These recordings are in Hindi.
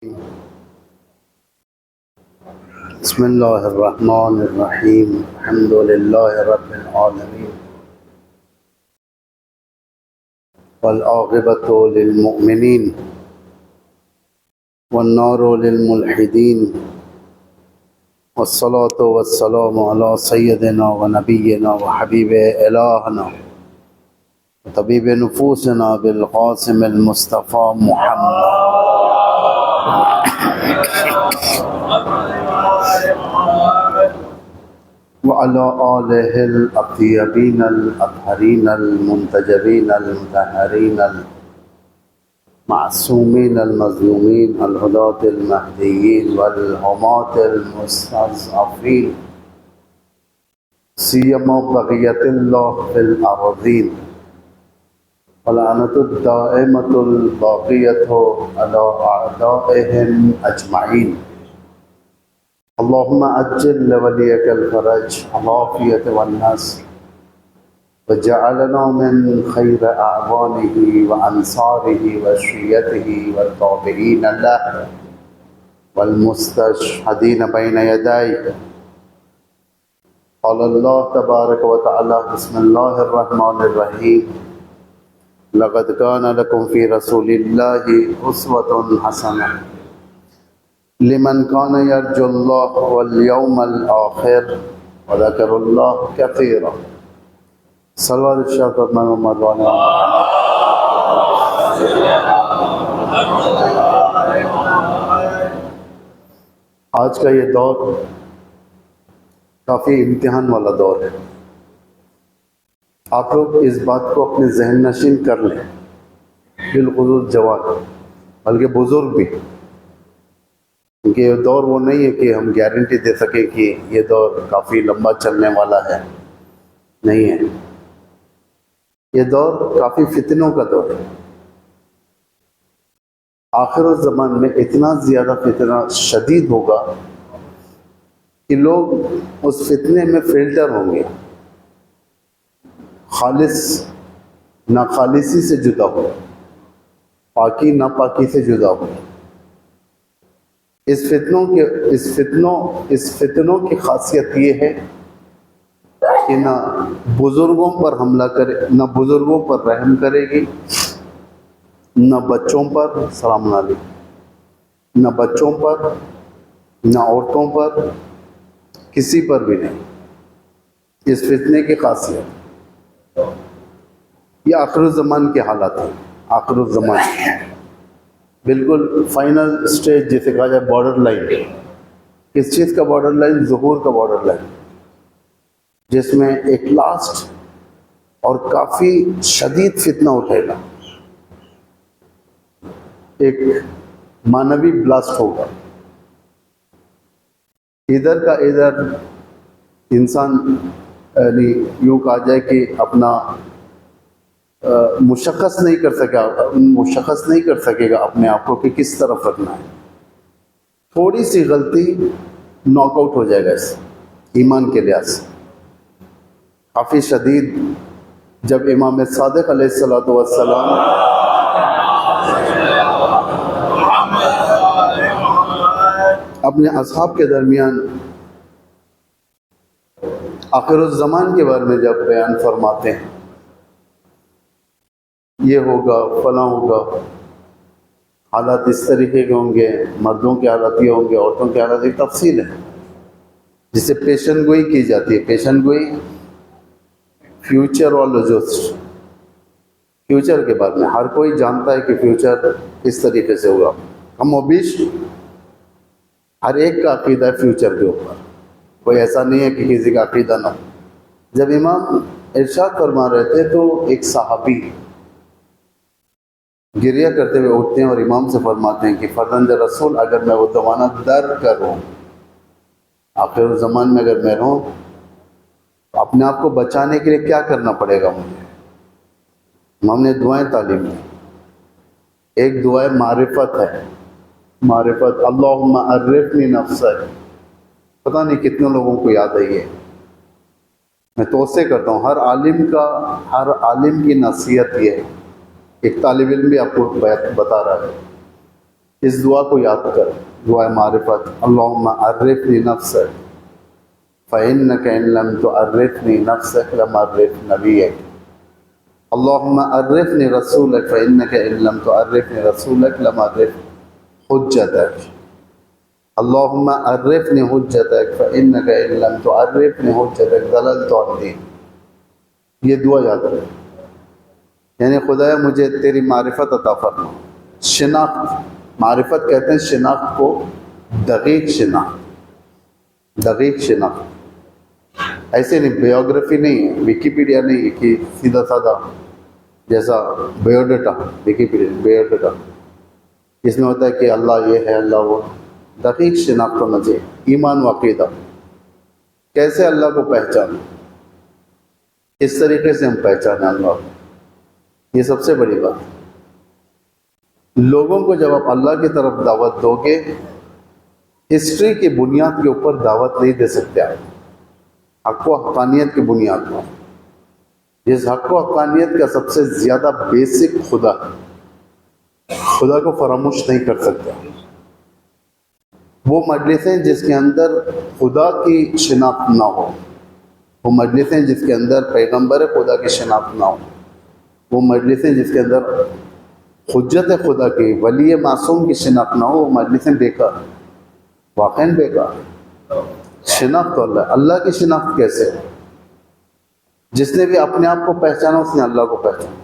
बिस्मिल्लाहिर्रहमानिर्रहीम अल्हम्दुलिल्लाहि रब्बिल आलमीन वल आक़िबतु लिल मुमिनीन वन नारु लिल मुल्हिदीन वस्सलातु वस्सलामु अला सय्यिदिना व नबिय्यिना व हबीबि इलाहिना व तबीबि नुफूसिना बिल क़ासिमिल मुस्तफ़ा मुहम्मद व अला आलिहिल अत्तय्यबीनल अत्हरीनल मुंतजबीनल मुतहहरीनल मासूमीनल मज़लूमीन अल हुदातिल महदिय्यीन वल हुमातिल मुस्तज़अफ़ीन सियमा बग़ियतिल्लाह फ़िल अरज़ीन वलअनतुद दाइमतुल बाक़ियतु अला अअदाइहिम अजमईन। अल्लाहुम्मा अज्जिल लिवलियकल फ़रज अल-आफ़ियत वन-नस्र वजअलना मिन खैर अअवानिही व अंसारिही व शिय्यतिही व ताबिईन लहु वल मुस्तशहदीन बैन यदैहि। क़ाल अल्लाह तबारक व तआला बिस्मिल्लाहिर्रहमानिर्रहीम लक़द कान लकुम फ़ी रसूलिल्लाहि उस्वतुन हसनह लिमन कान यरजुल्लाह वल यौमल आखिर व ज़करुल्लाह कसीरा। सल्लल्लाहु अलैहि वसल्लम। आज का ये दौर काफ़ी इम्तिहान वाला दौर है। आप लोग इस बात को अपने जहन नशीन कर लें, बिलखुसूस जवान बल्कि बुज़ुर्ग भी, क्योंकि ये दौर वो नहीं है कि हम गारंटी दे सकें कि ये दौर काफ़ी लंबा चलने वाला है, नहीं है। ये दौर काफ़ी फितनों का दौर है। आखिर ज़मान में इतना ज़्यादा फितना शदीद होगा कि लोग उस फितने में फ़िल्टर होंगे, खालिस नाखालिसी से जुदा हो, पाकी नापाकी से जुदा हो। इस फितनों की खासियत ये है कि ना बुज़ुर्गों पर हमला करे, ना बुज़ुर्गों पर रहम करेगी, ना बच्चों पर, सलाम अलैकुम, ना बच्चों पर, ना औरतों पर, किसी पर भी नहीं। इस फितने की खासियत ये आखिर ज़मान के हालात हैं। आखिर ज़मान बिल्कुल फाइनल स्टेज जिसे कहा जाए, बॉर्डर लाइन। किस चीज़ का बॉर्डर लाइन? ज़ुहूर का बॉर्डर लाइन, जिसमें एक लास्ट और काफ़ी शदीद फितना उठेगा, एक मानवी ब्लास्ट होगा। इधर का इधर इंसान यूँ कहा जाए कि अपना मुशख़्ख़स नहीं कर सकेगा अपने आप को कि किस तरफ रखना है। थोड़ी सी गलती नॉकआउट हो जाएगा इस ईमान के लिहाज से। काफ़ी शदीद जब इमाम सादिक़ अलैहिस्सलातु वस्सलाम अपने असहाब के दरमियान आखिरुज़्ज़मान के बारे में जब बयान फरमाते हैं, ये होगा, फलां होगा, हालात इस तरीके के होंगे, मर्दों के हालात ये होंगे, औरतों के हालात, एक तफसील है जिसे पेशन गोई की जाती है। पेशन गोई फ्यूचर वाला, जो फ्यूचर के बारे में हर कोई जानता है कि फ्यूचर इस तरीके से होगा। हम अबीश हर एक का अकीदा है फ्यूचर के ऊपर, कोई ऐसा नहीं है कि किसी का अकीदा ना। जब इमाम इरशाद फरमा रहे थे तो एक सहाबी गिरिया करते हुए उठते हैं और इमाम से फरमाते हैं कि फर्जंद रसूल, अगर मैं वो ज़माना दर करूँ, आखिर ज़मान में अगर मैं रहूँ, तो अपने आप को बचाने के लिए क्या करना पड़ेगा मुझे? हमने दुआएं तालीम दी। एक दुआ मारिफत है, मारिफत, अल्लाहुम्मा अर्रिफनी नफ्सक। पता नहीं कितने लोगों को याद है ये। मैं तोसे करता हूँ, हर आलिम की नसीहत ये है। एक तालिब इल्म भी आपको बता रहा है इस दुआ को याद कर, दुआ मारिफत। अल्लाहुम्मा अर्रिफनी नफ्सक फ़इन्नक इन लम तुअर्रिफनी नफ्सक लम अर्रिफ नबियक। अल्लाहुम्मा अर्रिफनी रसूलक फ़इन्नक इन लम तुअर्रिफनी रसूलक लम अर्रिफ हुज्जतक। अल्लाहुम्मा अर्रिफनी हुज्जतक फ़इन्नक इन लम तुअर्रिफनी हुज्जतक ज़ललतु अन दीन। ये दुआ याद रखें, यानी खुदाया मुझे तेरी मारिफत अता फरमा। शिनाख्त, मारिफत कहते हैं शिनाख्त को, दकीक शिनाख्त, दकीक शिनाख्त। ऐसे नहीं, बायोग्राफी नहीं है, विकीपीडिया नहीं है कि सीधा साधा जैसा बायोडाटा, विकीपीडिया बायोडाटा इसमें होता है कि अल्लाह ये है, अल्लाह वो। दकीक शिनाख्त होना चाहिए। ईमान व अक़ीदा, कैसे अल्लाह को पहचानें, इस तरीके से हम पहचानें अल्लाह को, ये सबसे बड़ी बात। लोगों को जब आप अल्लाह की तरफ दावत दोगे, हिस्ट्री की बुनियाद के ऊपर दावत नहीं दे सकते आप, हक़ व हक़ानियत की बुनियाद पर। जिस हक़ व हक़ानियत का सबसे ज़्यादा बेसिक खुदा है, खुदा को फरामोश नहीं कर सकते। वो मजलिसें जिसके अंदर खुदा की शिनाख्त ना हो, वो मजलिसें जिसके अंदर पैगम्बर खुदा की शिनाख्त ना हो, वो मजलिसें जिसके अंदर हुज्जत खुदा की, वली मासूम की शिनाख्त ना हो, वो मजलिसें बेकार, वाक़ई बेकार। शिनाख्त अल्लाह की शिनाख्त कैसे? जिसने भी अपने आप को पहचाना उसने अल्लाह को पहचाना,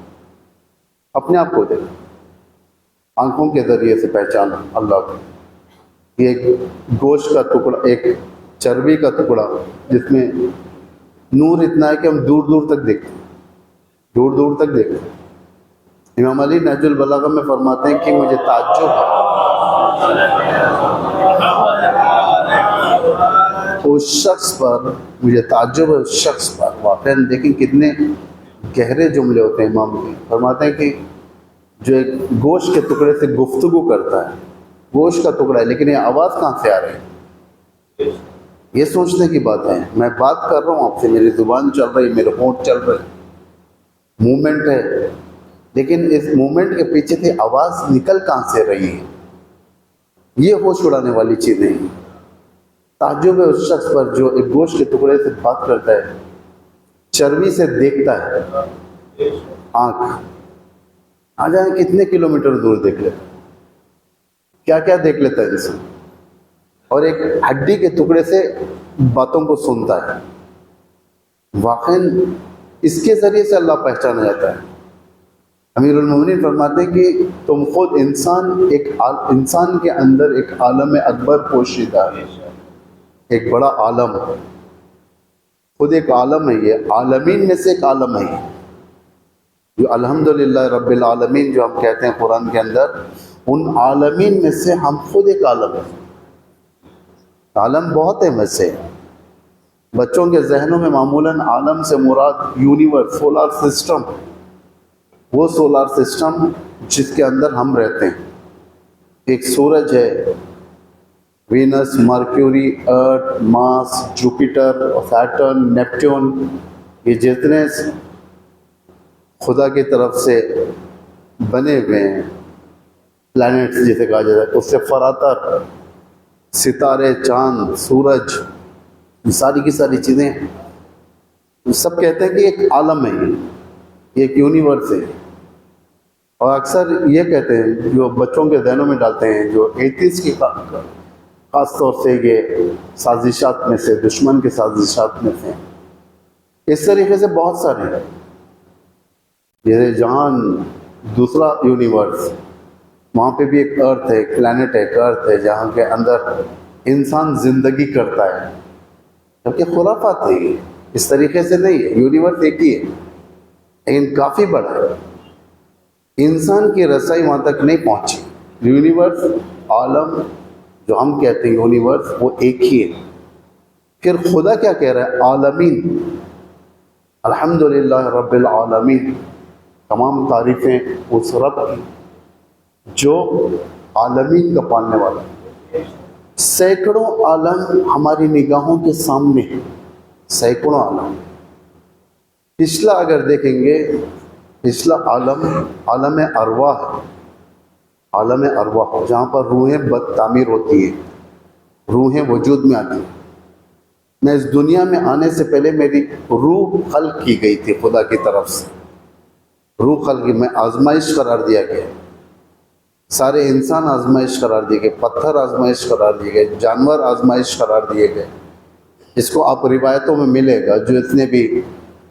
अपने आप को देखा, आंखों के ज़रिए से पहचाना अल्लाह को। ये एक गोश्त का टुकड़ा, एक चर्बी का टुकड़ा जिसमें नूर इतना है कि हम दूर दूर तक देखते हैं, दूर दूर तक देखते हैं। इमाम अली नहजुल बलागा में फरमाते हैं कि मुझे ताज्जुब है उस शख्स पर, मुझे ताज्जुब है उस शख्स पर। वाक़ई देखें कितने गहरे जुमले होते हैं इमाम के। फरमाते हैं कि जो एक गोश्त के टुकड़े से गुफ्तगू करता है, गोश्त का टुकड़ा है, लेकिन ये आवाज़ कहाँ से आ रही है, ये सोचने की बात है। मैं बात कर रहा हूँ आपसे, मेरी ज़ुबान चल रही, मेरे होंठ चल रहे, मूवमेंट है, लेकिन इस मूवमेंट के पीछे से आवाज़ निकल कहाँ से रही है, ये होश उड़ाने वाली चीज़ नहीं है। ताज्जुब है उस शख्स पर जो एक गोश्त के टुकड़े से बात करता है, चर्बी से देखता है, आँख आ जाए कितने किलोमीटर दूर देख लेता, क्या क्या देख लेता है इंसान, और एक हड्डी के टुकड़े से बातों को सुनता है। वाक़ई इसके ज़रिए से अल्लाह पहचाना जाता है। अमीरुल मोमिनीन फरमाते हैं कि तुम खुद इंसान के अंदर एक आलम अकबर पोशीदा है, एक बड़ा आलम, खुद एक आलम है। ये आलमीन में से एक आलम है, ये जो अल्हम्दुलिल्लाह रब्बिल आलमीन जो हम कहते हैं कुरान के अंदर, उन आलमीन में से हम खुद एक आलम है। आलम बहुत है वैसे, बच्चों के जहनों में मामूलन आलम से मुराद यूनिवर्स, सोलार सिस्टम, वो सोलार सिस्टम जिसके अंदर हम रहते हैं। एक सूरज है, वीनस, मर्क्यूरी, अर्थ, मार्स, जुपिटर और सैटर्न, नेपट्यून, ये जितने खुदा की तरफ से बने हुए हैं प्लैनेट्स जिसे कहा जाता है, उससे फरातर सितारे, चांद, सूरज, सारी की सारी चीज़ें, सब कहते हैं कि एक आलम है, ये एक यूनिवर्स है। और अक्सर ये कहते हैं, जो बच्चों के जहनों में डालते हैं, जो एथिस्ट की ख़ास तौर से ये साजिशात में से, दुश्मन के साजिशात में से, इस तरीके से बहुत सारे हैं। जैसे जहाँ दूसरा यूनिवर्स, वहाँ पे भी एक अर्थ है, एक प्लैनेट है, एक अर्थ है जहाँ के अंदर इंसान ज़िंदगी करता है। जबकि खुराफात है ये, इस तरीके से नहीं है। यूनिवर्स एक ही है लेकिन काफ़ी बड़ा है, इंसान की रसाई वहाँ तक नहीं पहुँची। यूनिवर्स, आलम जो हम कहते हैं यूनिवर्स, वो एक ही है। फिर खुदा क्या कह रहा है? आलमीन, अल्हम्दुलिल्लाह रब्बिल आलमीन, तमाम तारीफ़ें उस रब की जो आलमीन का पालने वाला है। सैकड़ों आलम हमारी निगाहों के सामने है, सैकड़ों आलम। पिछला अगर देखेंगे, पिछला आलम आलम अरवाह है, आलम अरवाह, जहाँ पर रूहें बदतामीर होती हैं, रूहें वजूद में आती हैं। मैं इस दुनिया में आने से पहले मेरी रूह खल्क की गई थी खुदा की तरफ से, रूह खल्क की, मैं आजमाइश करार दिया गया। सारे इंसान आजमाइश करार दिए गए, पत्थर आजमाइश करार दिए गए, जानवर आजमाइश करार दिए गए। इसको आप रिवायतों में मिलेगा, जो इतने भी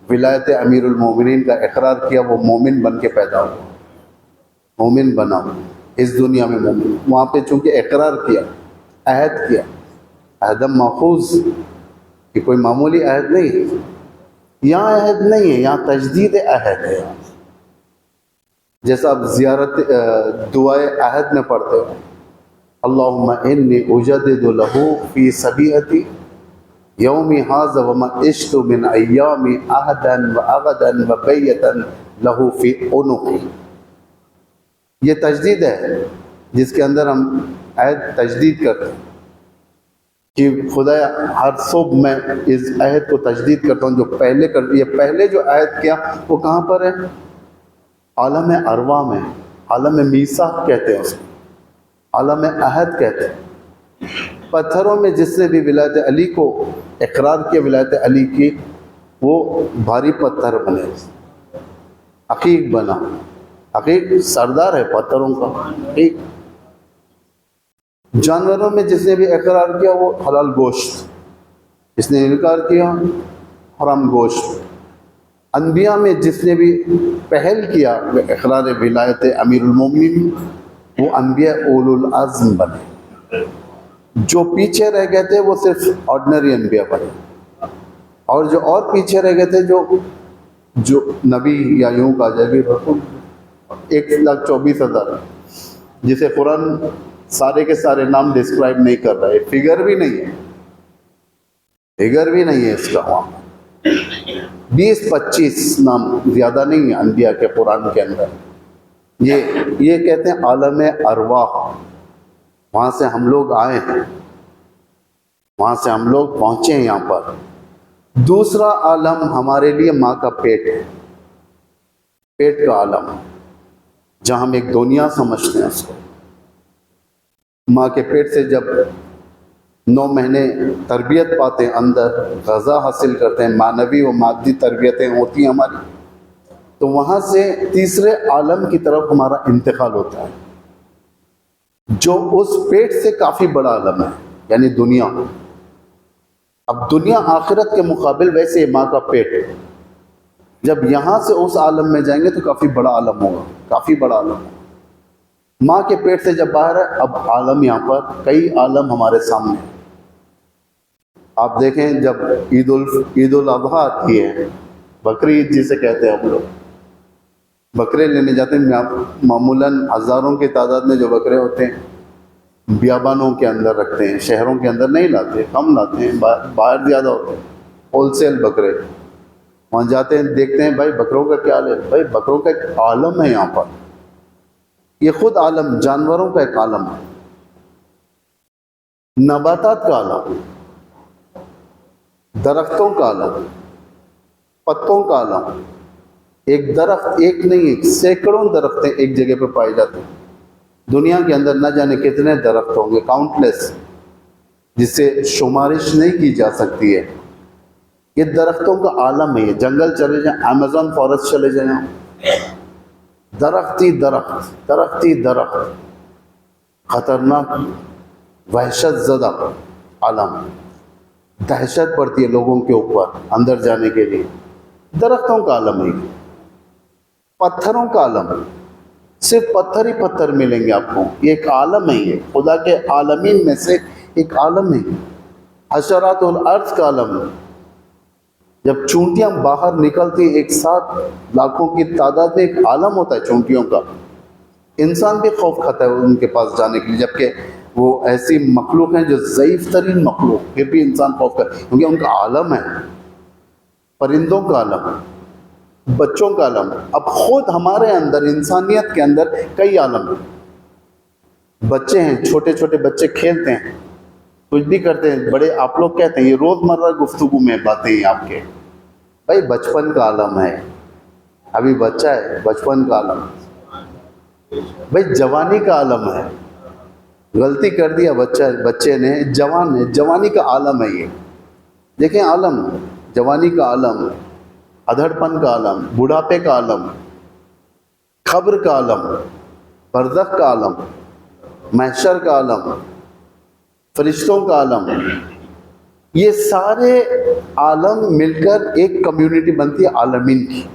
विलायत अमीरुल मोमिनीन का इकरार किया वो मोमिन बन के पैदा हुआ, मोमिन बना इस दुनिया में मोमिन। वहाँ पे चूँकि इकरार किया, अहद किया, अहदम माखूज कि कोई मामूली अहद नहीं है, यहाँ अहद नहीं है, यहाँ तजदीद अहद है। जैसा आप ज़ियारत दुआए अहद में पढ़ते हो, अल्लाहुम्मा इन्नी उजद्दिदु लहू फ़ी सबीहती यौमी हाज़ा व मा इश्तु मिन अय्यामी अहदन व अगदन व बैयतन लहू फ़ी उनुक़ी। ये तजदीद है जिसके अंदर हम अहद तजदीद करते हैं कि खुदा हर सुबह मैं इस अहद को तजदीद करता हूँ जो पहले कर, ये पहले जो अहद किया वो कहाँ पर है? आलम अरवा में, आलम मीसाक कहते हैं उसको, आलम अहद कहते हैं। पत्थरों में जिसने भी विलायत अली को इकरार किया, विलायत अली की, वो भारी पत्थर बने, अकीक बना। अकीक सरदार है पत्थरों का। एक जानवरों में जिसने भी इकरार किया वो हलाल गोश्त, जिसने इनकार किया हराम गोश्त। अनबिया में जिसने भी पहल किया इकरार विलायत अमीरुल मोमिनीन, वो अनबिया उलुल अज़्म बने। जो पीछे रह गए थे वो सिर्फ ऑर्डिनरी अनबिया बने, और जो और पीछे रह गए थे, जो नबी या यूँ कहा जाए 1,24,000, जिसे कुरान सारे के सारे नाम डिस्क्राइब नहीं कर रहा है, फिगर भी नहीं है, फिगर भी नहीं है इसका। वहाँ 20-25 नाम, ज़्यादा नहीं है अनबिया के कुरान के अंदर। ये कहते हैं आलम अरवाह। वहाँ से हम लोग आए हैं, वहाँ से हम लोग पहुँचे हैं यहाँ पर। दूसरा आलम हमारे लिए माँ का पेट है, पेट का आलम, जहाँ हम एक दुनिया समझते हैं उसको। माँ के पेट से जब 9 महीने तरबियत पाते हैं, अंदर ग़ज़ा हासिल करते हैं, मानवी व मादी तरबियतें होती हैं हमारी, तो वहाँ से तीसरे आलम की तरफ हमारा इंतकाल होता है, जो उस पेट से काफ़ी बड़ा आलम है, यानी दुनिया। अब दुनिया आखिरत के मुकाबिल वैसे माँ का पेट है। जब यहाँ से उस आलम में जाएंगे तो काफ़ी बड़ा आलम होगा, काफ़ी बड़ा आलम होगा। माँ के पेट से जब बाहर है, अब आलम, यहाँ पर कई आलम हमारे सामने। आप देखें जब ईद उल अज़हा आती है, बकरी ईद जिसे कहते हैं हम लोग, बकरे लेने जाते हैं। मामूलन हज़ारों की तादाद में जो बकरे होते हैं बियाबानों के अंदर रखते हैं, शहरों के अंदर नहीं लाते, कम लाते हैं, बाहर ज़्यादा होते हैं होलसेल बकरे। वहाँ जाते हैं, देखते हैं भाई बकरों का क्या हाल है। भाई बकरों का एक आलम है यहाँ पर, ये खुद आलम, जानवरों का एक आलम है, नबातात का आलम, दरख्तों का आलम, पत्तों का आलम। एक दरख्त एक नहीं, सैकड़ों दरख्तें एक जगह पर पाए जाते हैं। दुनिया के अंदर न जाने कितने दरख्त होंगे, काउंटलेस, जिससे शुमारिश नहीं की जा सकती है। ये दरख्तों का आलम है। ये जंगल चले जाएं, अमेज़न फॉरेस्ट चले जाएं, दरख्त ही दरख्त, दरख्त ही दरख्त, खतरनाक वहशत ज़दा आलम। दहशत पड़ती है लोगों के ऊपर अंदर जाने के लिए। दरख्तों का आलम है, पत्थरों का आलम है, सिर्फ पत्थर ही पत्थर मिलेंगे आपको। ये एक आलम है, ये खुदा के आलमीन में से एक आलम है। हशरातुल अर्ज़ का आलम है। जब चूंटियां बाहर निकलती एक साथ लाखों की तादाद में, एक आलम होता है चूंटियों का। इंसान भी खौफ खाता है उनके पास जाने के लिए, जबकि वो ऐसी मखलूक हैं जो ज़ईफ़ तरीन मखलूक, फिर भी इंसान खौफ करता है क्योंकि उनका आलम है। परिंदों का आलम, बच्चों का आलम। अब खुद हमारे अंदर, इंसानियत के अंदर कई आलम हैं। बच्चे हैं, छोटे छोटे बच्चे खेलते हैं, कुछ भी करते हैं। बड़े आप लोग कहते हैं, ये रोज़मर्रा गुफ्तगू में बातें हैं आपके। भाई बचपन का आलम है, अभी बच्चा है, बचपन का आलम। भाई जवानी का आलम है, गलती कर दिया बच्चे ने, जवान है, जवानी का आलम है ये। देखें आलम, जवानी का आलम, अधड़पन का आलम, बुढ़ापे का आलम, खब्र का आलम, बरज़ख का आलम, महशर का आलम, फरिश्तों का आलम, ये सारे आलम मिलकर एक कम्युनिटी बनती है आलमीन की।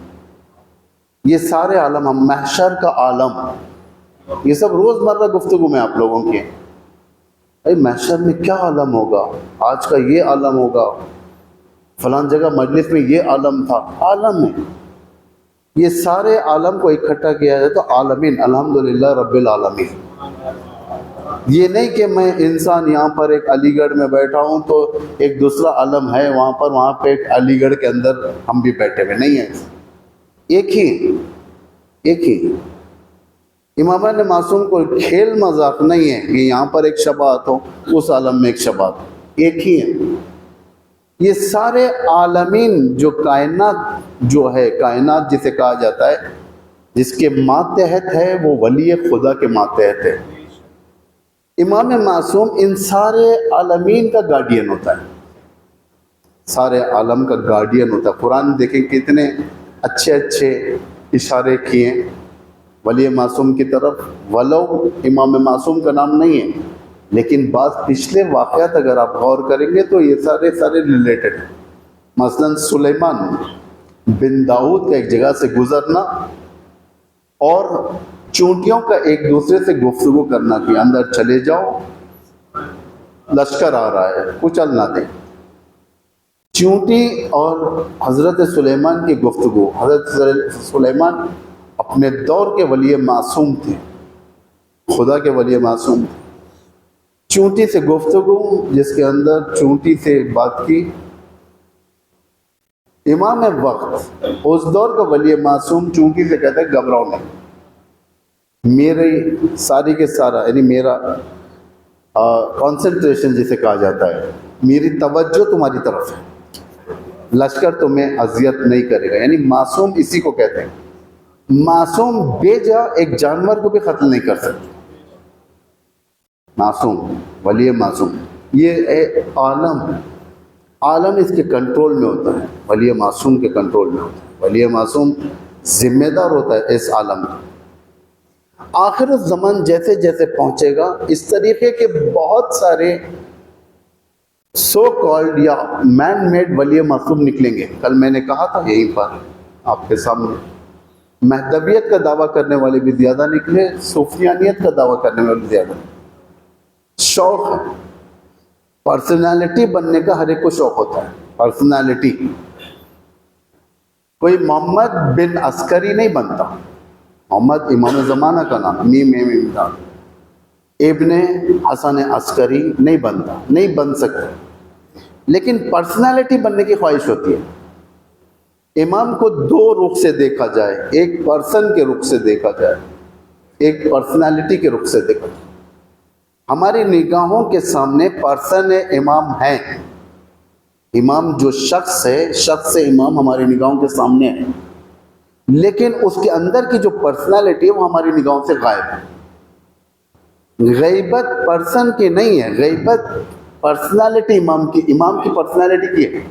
ये सारे आलम, हम महशर का आलम, ये सब रोज़मर्रा गुफ्तगू में आप लोगों के, अरे महशर में क्या आलम होगा, आज का ये आलम होगा, फलान जगह मजलिस में ये आलम था, आलम है। ये सारे आलम को इकट्ठा किया जाए तो आलमीन, अल्हम्दुलिल्लाह रब्बिल आलमीन। ये नहीं कि मैं इंसान यहाँ पर एक अलीगढ़ में बैठा हूँ तो एक दूसरा आलम है वहाँ पर, वहाँ पे एक अलीगढ़ के अंदर हम भी बैठे हुए नहीं हैं, एक ही इमाम ने मासूम को खेल मजाक नहीं है कि यहाँ पर एक शबात हो, उस आलम में एक शबात हो, एक ही है। ये सारे आलमीन जो कायनात जो है, कायनात जिसे कहा जाता है, जिसके मातहत है वो वली खुदा के मातहत है। इमाम मासूम इन सारे आलमीन का गार्डियन होता है, सारे आलम का गार्डियन होता है। कुरान देखें कितने अच्छे अच्छे इशारे किए वली मासूम की तरफ। वलो इमाम मासूम का नाम नहीं है, लेकिन बात पिछले वाक़यात अगर आप गौर करेंगे तो ये सारे रिलेटेड हैं। मसलन सुलेमान बिन दाऊद का एक जगह से गुजरना और चूंटियों का एक दूसरे से गुफ्तगू करना कि अंदर चले जाओ, लश्कर आ रहा है, कुचल ना दें। चूंटी और हज़रत सुलेमान की गुफ्तगू। हज़रत सुलेमान अपने दौर के वली मासूम थे, खुदा के वली मासूम थे। चूंटी से गुफ्तगू, जिसके अंदर चूंटी से बात की। इमाम वक्त उस दौर का वली मासूम चूंटी से कहता है घबराओ नहीं, मेरे सारी के सारा यानी मेरा कंसंट्रेशन जिसे कहा जाता है, मेरी तवज्जो तुम्हारी तरफ है, लश्कर तुम्हें अजियत नहीं करेगा। यानी मासूम इसी को कहते हैं। मासूम बेजा एक जानवर को भी कत्ल नहीं कर सकते। मासूम, वली मासूम, ये आलम इसके कंट्रोल में होता है, वली मासूम के कंट्रोल में होता है। वली मासूम जिम्मेदार होता है इस आलम का। आखिर ज़मान जैसे जैसे पहुंचेगा, इस तरीके के बहुत सारे सो कॉल्ड या मैन मेड वली मासूम निकलेंगे। कल मैंने कहा था यहीं पर आपके सामने, महदवियत का दावा करने वाले भी ज़्यादा निकले, सूफियानियत का दावा करने वाले ज़्यादा। शौक है, पर्सनालिटी बनने का हर एक को शौक होता है। पर्सनालिटी, कोई मोहम्मद बिन अस्करी नहीं बनता। मोहम्मद इमाम ज़माना का नाम, मीम इमदाद, इब्ने हसन अस्करी नहीं बनता, नहीं बन सकता। लेकिन पर्सनालिटी बनने की ख्वाहिश होती है। इमाम को दो रुख से देखा जाए, एक पर्सन के रुख से देखा जाए, एक पर्सनालिटी के रुख से देखा जाए। हमारी निगाहों के सामने पर्सन इमाम है, इमाम जो शख्स है, शख्स इमाम हमारी निगाहों के सामने है, लेकिन उसके अंदर की जो पर्सनालिटी है वो हमारी निगाहों से गायब है। गैबत पर्सन की नहीं है, गैबत पर्सनालिटी इमाम की पर्सनालिटी की है।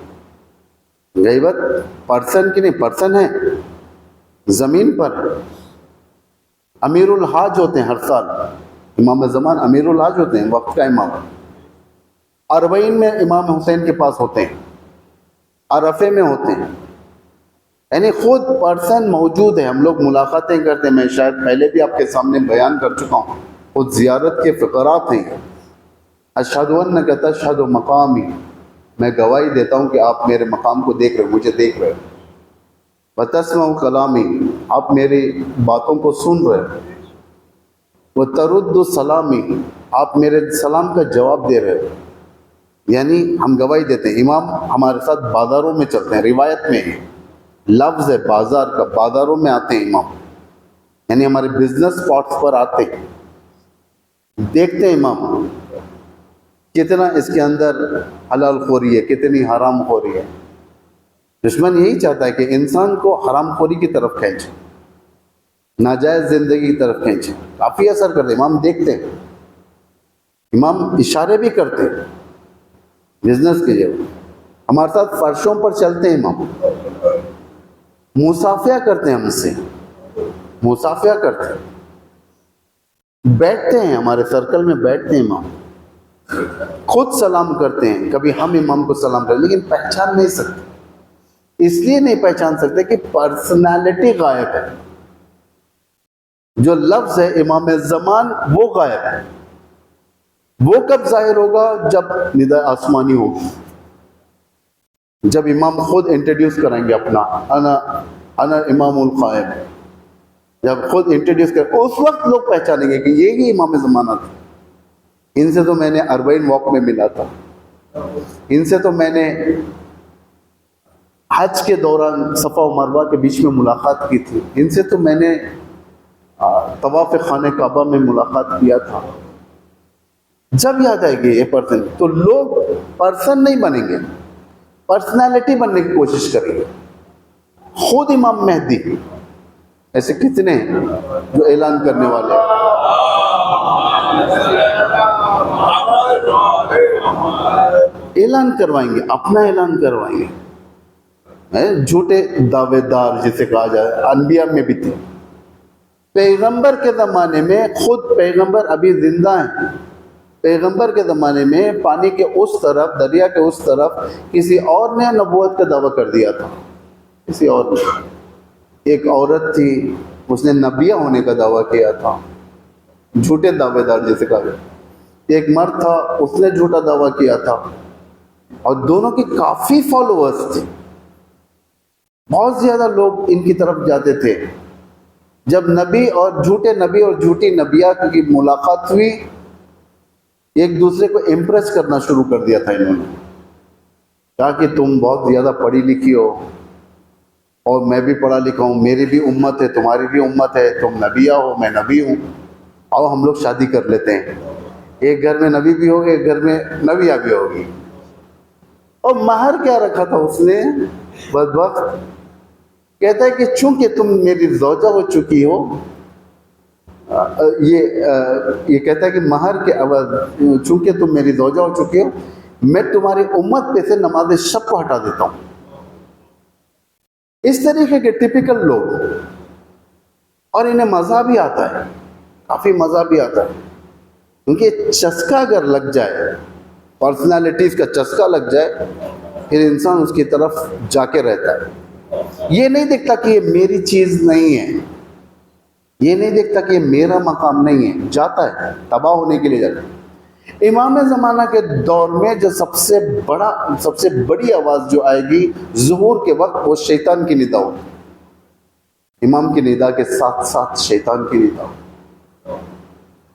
गैबत पर्सन की नहीं, पर्सन है, ज़मीन पर अमीरुल हाज होते हैं हर साल। इमाम ज़मान अमीरुल हाज होते हैं, वक्त का इमाम। अरबईन में इमाम हुसैन के पास होते हैं, अरफे में होते हैं, यानी खुद पर्सन मौजूद है। हम लोग मुलाकातें करते हैं, मैं शायद पहले भी आपके सामने बयान कर चुका हूँ। खुद ज़ियारत के फ़क़रात हैं। अशहदु अन्ना का तशहदु मकामी, मैं गवाही देता हूँ कि आप मेरे मकाम को देख रहे हो, मुझे देख रहे हो। व तस्मउ कलामी, आप मेरी बातों को सुन रहे हो। व तरुद्दु सलामी, आप मेरे सलाम का जवाब दे रहे हो। यानी हम गवाही देते हैं। इमाम हमारे साथ बाज़ारों में चलते हैं, रिवायत में है, लफ्ज़ है बाज़ार का, बाज़ारों में आते हैं इमाम, यानी हमारे बिजनेस स्पॉट्स पर आते हैं। देखते हैं इमाम कितना इसके अंदर हलाल खोरी है, कितनी हराम खोरी है। दुश्मन यही चाहता है कि इंसान को हराम खोरी की तरफ खींचे। नाजायज़ ज़िंदगी की तरफ खींचे, काफ़ी असर करते। इमाम देखते हैं, इमाम इशारे भी करते हैं, बिजनेस के लिए हमारे साथ फर्शों पर चलते हैं, इमाम मुसाफिया करते हैं, हमसे मुसाफिया करते हैं, बैठते हैं, हमारे सर्कल में बैठते हैं इमाम, खुद सलाम करते हैं। कभी हम इमाम को सलाम करें, लेकिन पहचान नहीं सकते। इसलिए नहीं पहचान सकते कि पर्सनालिटी गायब है। जो लफ्ज है इमाम ज़मान वो गायब है। वो कब जाहिर होगा? जब निदा आसमानी होगी, जब इमाम खुद इंट्रोड्यूस कराएंगे अपना, अना इमामुल क़ाइम, जब खुद इंट्रोड्यूस कर, उस वक्त लोग पहचानेंगे कि ये ही इमाम ज़माना था। इनसे तो मैंने 40 वॉक में मिला था, इनसे तो मैंने हज के दौरान सफ़ा और मरवा के बीच में मुलाकात की थी, इनसे तो मैंने तवाफ़ खाने काबा में मुलाकात किया था। जब याद आएगी ये पर्सन, तो लोग पर्सन नहीं बनेंगे, पर्सनालिटी बनने की कोशिश करेंगे। खुद इमाम मेहदी, ऐसे कितने हैं जो ऐलान करने वाले हैं, ऐलान करवाएंगे, अपना ऐलान करवाएंगे। झूठे दावेदार जिसे कहा जाए, अनबिया में भी थे। पैगंबर के ज़माने में, खुद पैगंबर अभी जिंदा हैं, पैगंबर के ज़माने में पानी के उस तरफ, दरिया के उस तरफ किसी और ने नबूवत का दावा कर दिया था। किसी और ने, एक औरत थी, उसने नबिया होने का दावा किया था, झूठे दावेदार जिसे कहा जाए। एक मर्द था, उसने झूठा दावा किया था, और दोनों की काफ़ी फॉलोअर्स थे, बहुत ज़्यादा लोग इनकी तरफ जाते थे। जब नबी और झूठी नबिया की मुलाकात हुई, एक दूसरे को इम्प्रेस करना शुरू कर दिया था इन्होंने। कहा कि तुम बहुत ज़्यादा पढ़ी लिखी हो और मैं भी पढ़ा लिखा हूँ, मेरी भी उम्मत है, तुम्हारी भी उम्मत है, तुम नबिया हो, मैं नबी हूँ, आओ हम लोग शादी कर लेते हैं। एक घर में नबी भी होगी, एक घर में नबिया भी होगी। और महर क्या रखा था उसने, बदबख्त, कहता है कि चूंकि तुम मेरी ज़ौजा हो चुकी हो, ये कहता है कि महर के अवध, चूंकि तुम मेरी ज़ौजा हो चुकी हो, मैं तुम्हारी उम्मत पे से नमाज शब को हटा देता हूँ। इस तरीके के टिपिकल लोग, और इन्हें मज़ा भी आता है, काफ़ी मज़ा भी आता है, क्योंकि चस्का अगर लग जाए, पर्सनालिटीज़ का चस्का लग जाए, फिर इंसान उसकी तरफ जाके रहता है। ये नहीं देखता कि ये मेरी चीज़ नहीं है, ये नहीं देखता कि ये मेरा मकाम नहीं है, जाता है, तबाह होने के लिए जाता है। इमाम ज़माना के दौर में जो सबसे बड़ी आवाज़ जो आएगी ज़ुहूर के वक्त, वो शैतान की निदा होगी। इमाम की निदा के साथ साथ शैतान की निदा होगी।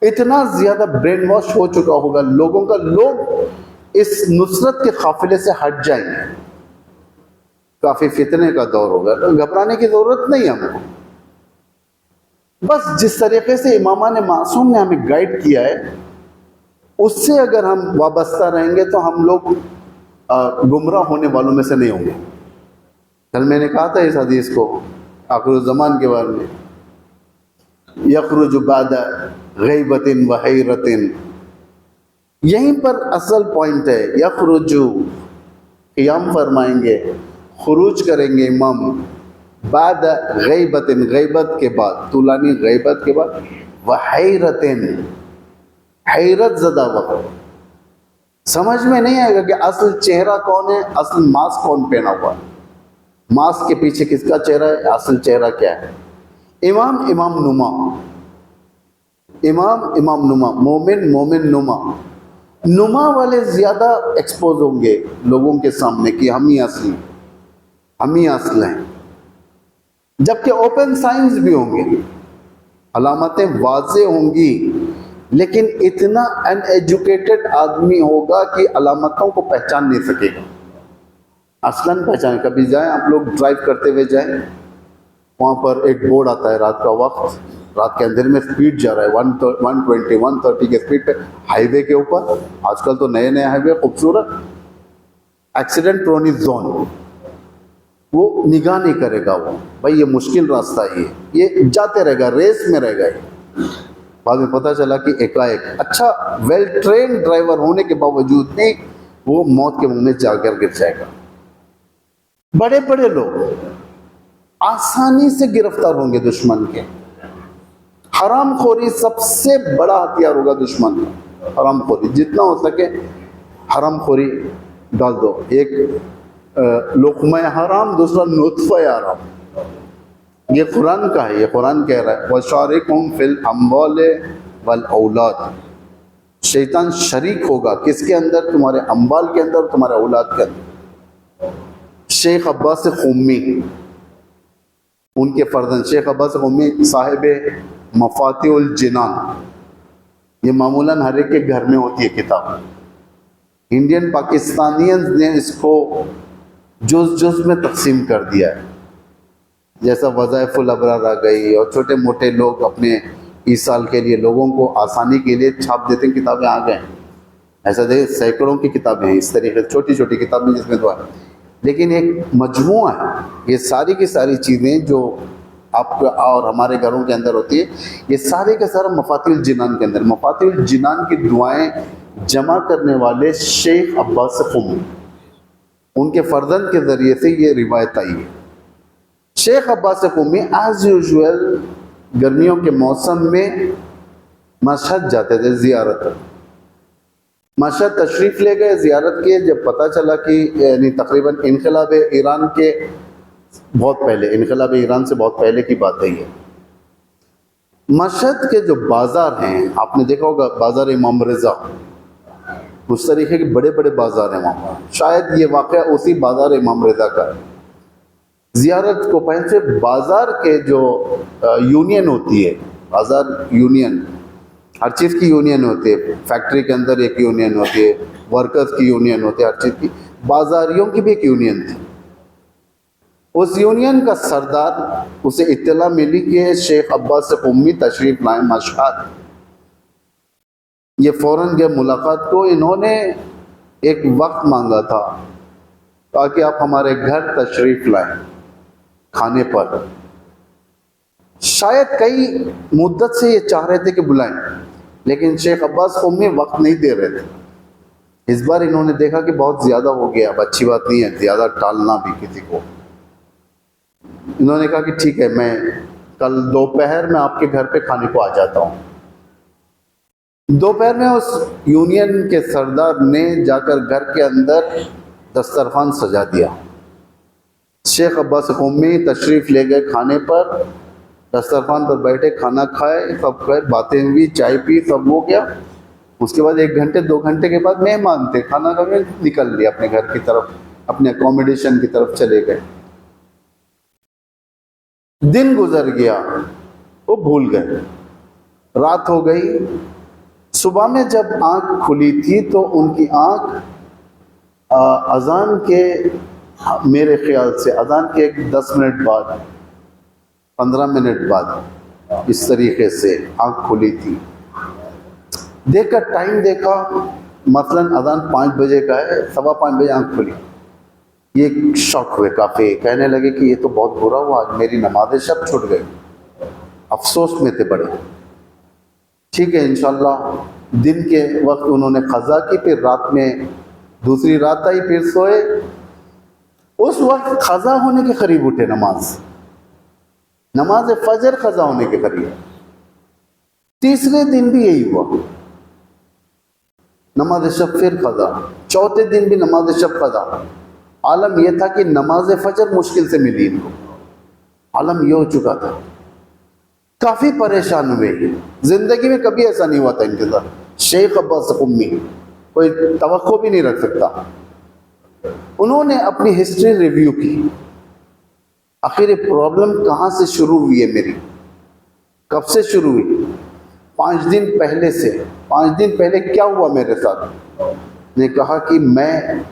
इतना ज़्यादा ब्रेन वॉश हो चुका होगा लोगों का, लोग इस नुसरत के काफिले से हट जाएंगे। काफ़ी फितने का दौर होगा, तो घबराने की ज़रूरत नहीं है हमको। बस जिस तरीके से इमामा ने मासूम ने हमें गाइड किया है, उससे अगर हम वाबस्ता रहेंगे तो हम लोग गुमराह होने वालों में से नहीं होंगे। कल मैंने कहा था इस हदीस को आखिर ज़मान के बारे में, यखरुज बाद गैबतिन व हैरतिन, यहीं पर असल पॉइंट है। यखरुजु, क़ियाम फरमाएंगे, खुरूज करेंगे इमाम, बाद गैबतिन, गैबत के बाद, तुलानी गैबत के बाद, व हैरतिन, हैरत ज़दा वक्त। समझ में नहीं आएगा कि असल चेहरा कौन है, असल मास्क कौन पहना हुआ है, मास्क के पीछे किसका चेहरा है, असल चेहरा क्या है। इमाम इमाम नुमा, इमाम इमाम नुमा, मोमिन मोमिन नुमा, नुमा वाले ज़्यादा एक्सपोज होंगे लोगों के सामने कि हम ही असली, हम ही असल हैं। जबकि ओपन साइंस भी होंगे, अलामतें वाज़े होंगी, लेकिन इतना अनएजुकेटेड आदमी होगा कि अलामतों को पहचान नहीं सकेगा, असलन पहचान। कभी जाएं आप लोग, ड्राइव करते हुए जाएं, वहाँ पर एक बोर्ड आता है, रात का वक्त, रात के अंधेरे में स्पीड जा रहा है 120 130 के स्पीड पे हाईवे के ऊपर। आजकल तो नए नए हाईवे खूबसूरत, एक्सीडेंट प्रोन जोन, वो निगाह नहीं करेगा, वो भाई ये मुश्किल रास्ता है, ये जाते रहेगा, रेस में रहेगा। बाद में पता चला कि एकाएक अच्छा वेल ट्रेन ड्राइवर होने के बावजूद भी वो मौत के मुंह में जाकर गिर जाएगा। बड़े बड़े लोग आसानी से गिरफ्तार होंगे दुश्मन के। हरामखोरी सबसे बड़ा हथियार होगा दुश्मन का, हरामखोरी जितना हो सके हरामखोरी डाल दो। एक लुक़्मा हराम, दूसरा नुत्फ़ा हराम। ये कुरान का है, ये कुरान कह रहा है वशारिकुम फिल अम्वाल वल औलाद। शैतान शरीक होगा किसके अंदर? तुम्हारे अम्वाल के अंदर, तुम्हारे औलाद के अंदर। शेख अब्बास क़ुम्मी, उनके फर्जंद शेख अब्बास क़ुम्मी साहिब मफातिहुल जिनान, ये मामूलन हर एक के घर में होती है किताब। इंडियन पाकिस्तानियंस ने इसको जुज़ जुज़ में तकसीम कर दिया है, जैसा वज़ाइफुल अबरार आ गई और छोटे मोटे लोग अपने ईसाल के लिए लोगों को आसानी के लिए छाप देते हैं, किताबें आ गए। ऐसा देखिए सैकड़ों की किताबें हैं इस तरीके से, छोटी छोटी किताबें जिसमें दुआ है, लेकिन एक मजमुआ है। ये सारी की सारी चीज़ें जो आपका और हमारे घरों के अंदर होती है, ये सारे का सारा मफातिहुल जिनान के अंदर। मफातिहुल जिनान की दुआएं जमा करने वाले शेख अब्बास क़ुम्मी, उनके फर्जंद के ज़रिए से ये रिवायत आई है। शेख अब्बास क़ुम्मी एज़ यूजुअल गर्मियों के मौसम में मशहद जाते थे ज़ियारत। मशहद तशरीफ़ ले गए, ज़ियारत किए। जब पता चला कि यानी तकरीबन इनक़िलाब ईरान के बहुत पहले, इनक़िलाब ईरान से बहुत पहले की बात है ये, मशहद के जो बाज़ार हैं, आपने देखा होगा बाज़ार इमाम रज़ा, उस तरीके के बड़े बड़े बाज़ार हैं वहाँ पर। शायद ये वाक़या उसी बाज़ार इमाम रज़ा का है। ज़ियारत को पहले से बाज़ार के जो यूनियन होती है, बाज़ार यूनियन, हर चीज़ की यूनियन होती है। फैक्ट्री के अंदर एक यूनियन होती है, वर्कर्स की यूनियन होती है, हर चीज़ की। बाज़ारियों की भी एक यूनियन थी। उस यूनियन का सरदार, उसे इत्तला मिली कि शेख अब्बास क़ुम्मी तशरीफ़ लाए मशहद। ये फ़ौरन गए मुलाकात को। इन्होंने एक वक्त मांगा था ताकि आप हमारे घर तशरीफ़ लाएं खाने पर। शायद कई मुद्दत से ये चाह रहे थे कि बुलाएं, लेकिन शेख अब्बास क़ुम्मी वक्त नहीं दे रहे थे। इस बार इन्होंने देखा कि बहुत ज़्यादा हो गया, अब अच्छी बात नहीं है ज़्यादा टालना भी किसी को। इन्होंने कहा कि ठीक है, मैं कल दोपहर में आपके घर पे खाने को आ जाता हूँ। दोपहर में उस यूनियन के सरदार ने जाकर घर के अंदर दस्तरखान सजा दिया। शेख अब्बास क़ुम्मी तशरीफ़ ले गए खाने पर, दस्तरखान पर बैठे, खाना खाए, सब खाए, बातें हुई, चाय पी, सब हो गया। उसके बाद 1 घंटे 2 घंटे के बाद मेहमान थे, खाना खा के निकल लिए अपने घर की तरफ, अपने अकोमोडेशन की तरफ चले गए। दिन गुजर गया, वो भूल गए, रात हो गई। सुबह में जब आँख खुली थी तो उनकी आँख अज़ान के, मेरे ख्याल से अज़ान के 10 मिनट बाद, 15 मिनट बाद इस तरीके से आँख खुली थी। देखकर टाइम देखा, मसलन अज़ान 5 बजे का है, 5:15 बजे आँख खुली। ये शॉक हुए काफ़ी, कहने लगे कि ये तो बहुत बुरा हुआ, आज मेरी नमाज़ें सब छूट गई। अफसोस में थे बड़े। ठीक है, इंशाल्लाह दिन के वक्त उन्होंने क़ज़ा की, फिर रात में दूसरी रात आई, फिर सोए। उस वक्त क़ज़ा होने के करीब उठे, नमाज फ़जर क़ज़ा होने के करीब। तीसरे दिन भी यही हुआ, नमाज शब फिर क़ज़ा, चौथे दिन भी नमाज शब क़ज़ा। आलम यह था कि नमाज फ़जर मुश्किल से मिली इनको, आलम यह हो चुका था। काफ़ी परेशान हुए, ज़िंदगी में कभी ऐसा नहीं हुआ था इनके साथ। शेख अब्बास क़ुम्मी कोई तवक्को भी नहीं रख सकता। उन्होंने अपनी हिस्ट्री रिव्यू की, आखिर ये प्रॉब्लम कहाँ से शुरू हुई है मेरी, कब से शुरू हुई? 5 दिन पहले से। 5 दिन पहले क्या हुआ मेरे साथ? ने कहा कि मैं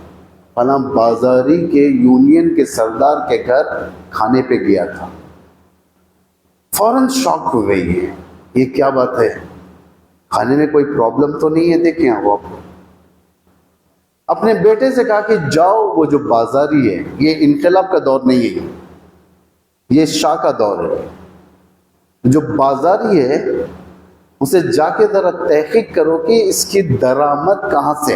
फलां बाज़ारी के यूनियन के सरदार के घर खाने पे गया था। फ़ौरन शॉक हो गई है, ये क्या बात है, खाने में कोई प्रॉब्लम तो नहीं है? देखें आप, अपने बेटे से कहा कि जाओ, वो जो बाजारी है, ये इनकलाब का दौर नहीं है, ये शाह का दौर है, जो बाजारी है उसे जाके जरा तहकीक करो कि इसकी दरामद कहाँ से,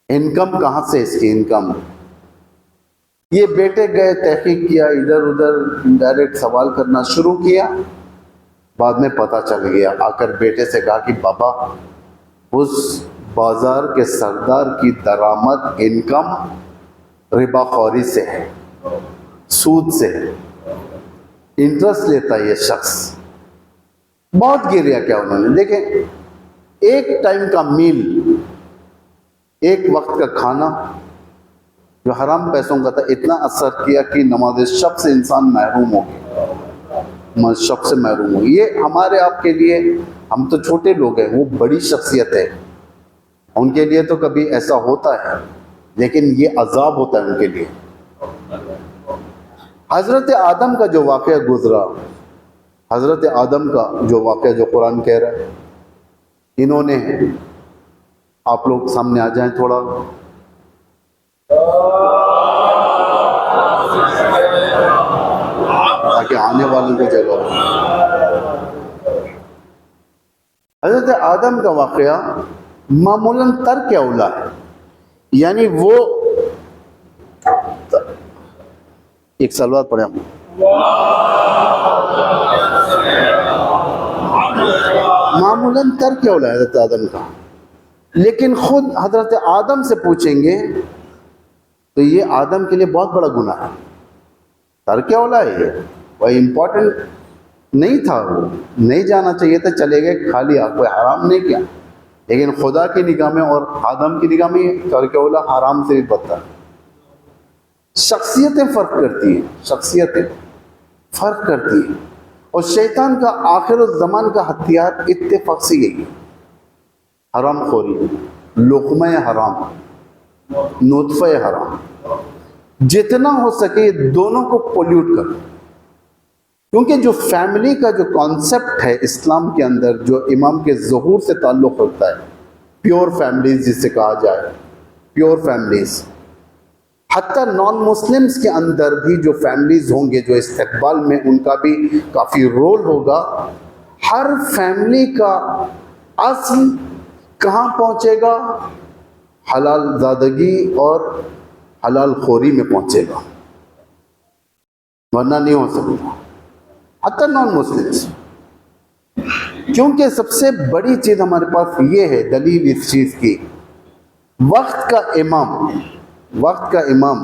इनकम कहाँ से, इसकी इनकम। ये बेटे गए, तहकीक किया, इधर उधर इनडायरेक्ट सवाल करना शुरू किया। बाद में पता चल गया, आकर बेटे से कहा कि बाबा, उस बाजार के सरदार की दरामद, इनकम रिबाखोरी से है, सूद से है, इंटरेस्ट लेता है ये शख्स। बहुत गिरिया क्या उन्होंने। देखें, एक टाइम का मील, एक वक्त का खाना जो हराम पैसों का था, इतना असर किया कि नमाज शब से इंसान महरूम हो गया, शब से महरूम हो। ये हमारे आपके लिए, हम तो छोटे लोग हैं, वो बड़ी शख्सियत है, उनके लिए तो कभी ऐसा होता है, लेकिन ये अजाब होता है उनके लिए। हजरत आदम का जो वाक़या गुजरा, हजरत आदम का जो वाक़या जो कुरान कह रहा है, इन्होंने, आप लोग सामने आ जाएं थोड़ा, ताकि आने वालों की जगह हो। हजरत आदम का वाक़या मामूलन तर्क औला है, यानी वो, एक सलवात पढ़े हम, मामूलन तर्क औला है हजरत आदम का, लेकिन खुद हजरत आदम से पूछेंगे तो ये आदम के लिए बहुत बड़ा गुनाह है। तर्क औला है ये, वही इम्पोर्टेंट नहीं था, वो नहीं जाना चाहिए था, चले गए, खा लिया, कोई हराम नहीं किया, लेकिन खुदा की निगाह में और आदम की निगाह में तर्क औला हराम से भी बदतर। शख्सियतें फ़र्क करती हैं, शख्सियतें फ़र्क करती हैं। और शैतान का आखिर ज़मान का हथियार इत्तेफाक से यही है, हराम खोरी, लुक़्मा हराम, नुत्फ़ा हराम, जितना हो सके दोनों को पोल्यूट करो। क्योंकि जो फैमिली का जो कॉन्सेप्ट है इस्लाम के अंदर, जो इमाम के ज़हूर से ताल्लुक़ होता है, प्योर फैमिलीज़ जिसे कहा जाए, प्योर फैमिलीज़, हत्ता नॉन मुस्लिम्स के अंदर भी जो फैमिलीज़ होंगे, जो इस्तक़बाल में उनका भी काफ़ी रोल होगा। हर फैमिली का असल कहाँ पहुँचेगा? हलाल ज़ादगी और हलाल खोरी में पहुँचेगा, वरना नहीं हो सकता, हत्ता नॉन मुस्लिम्स। क्योंकि सबसे बड़ी चीज़ हमारे पास ये है, दलील इस चीज़ की, वक्त का इमाम, वक्त का इमाम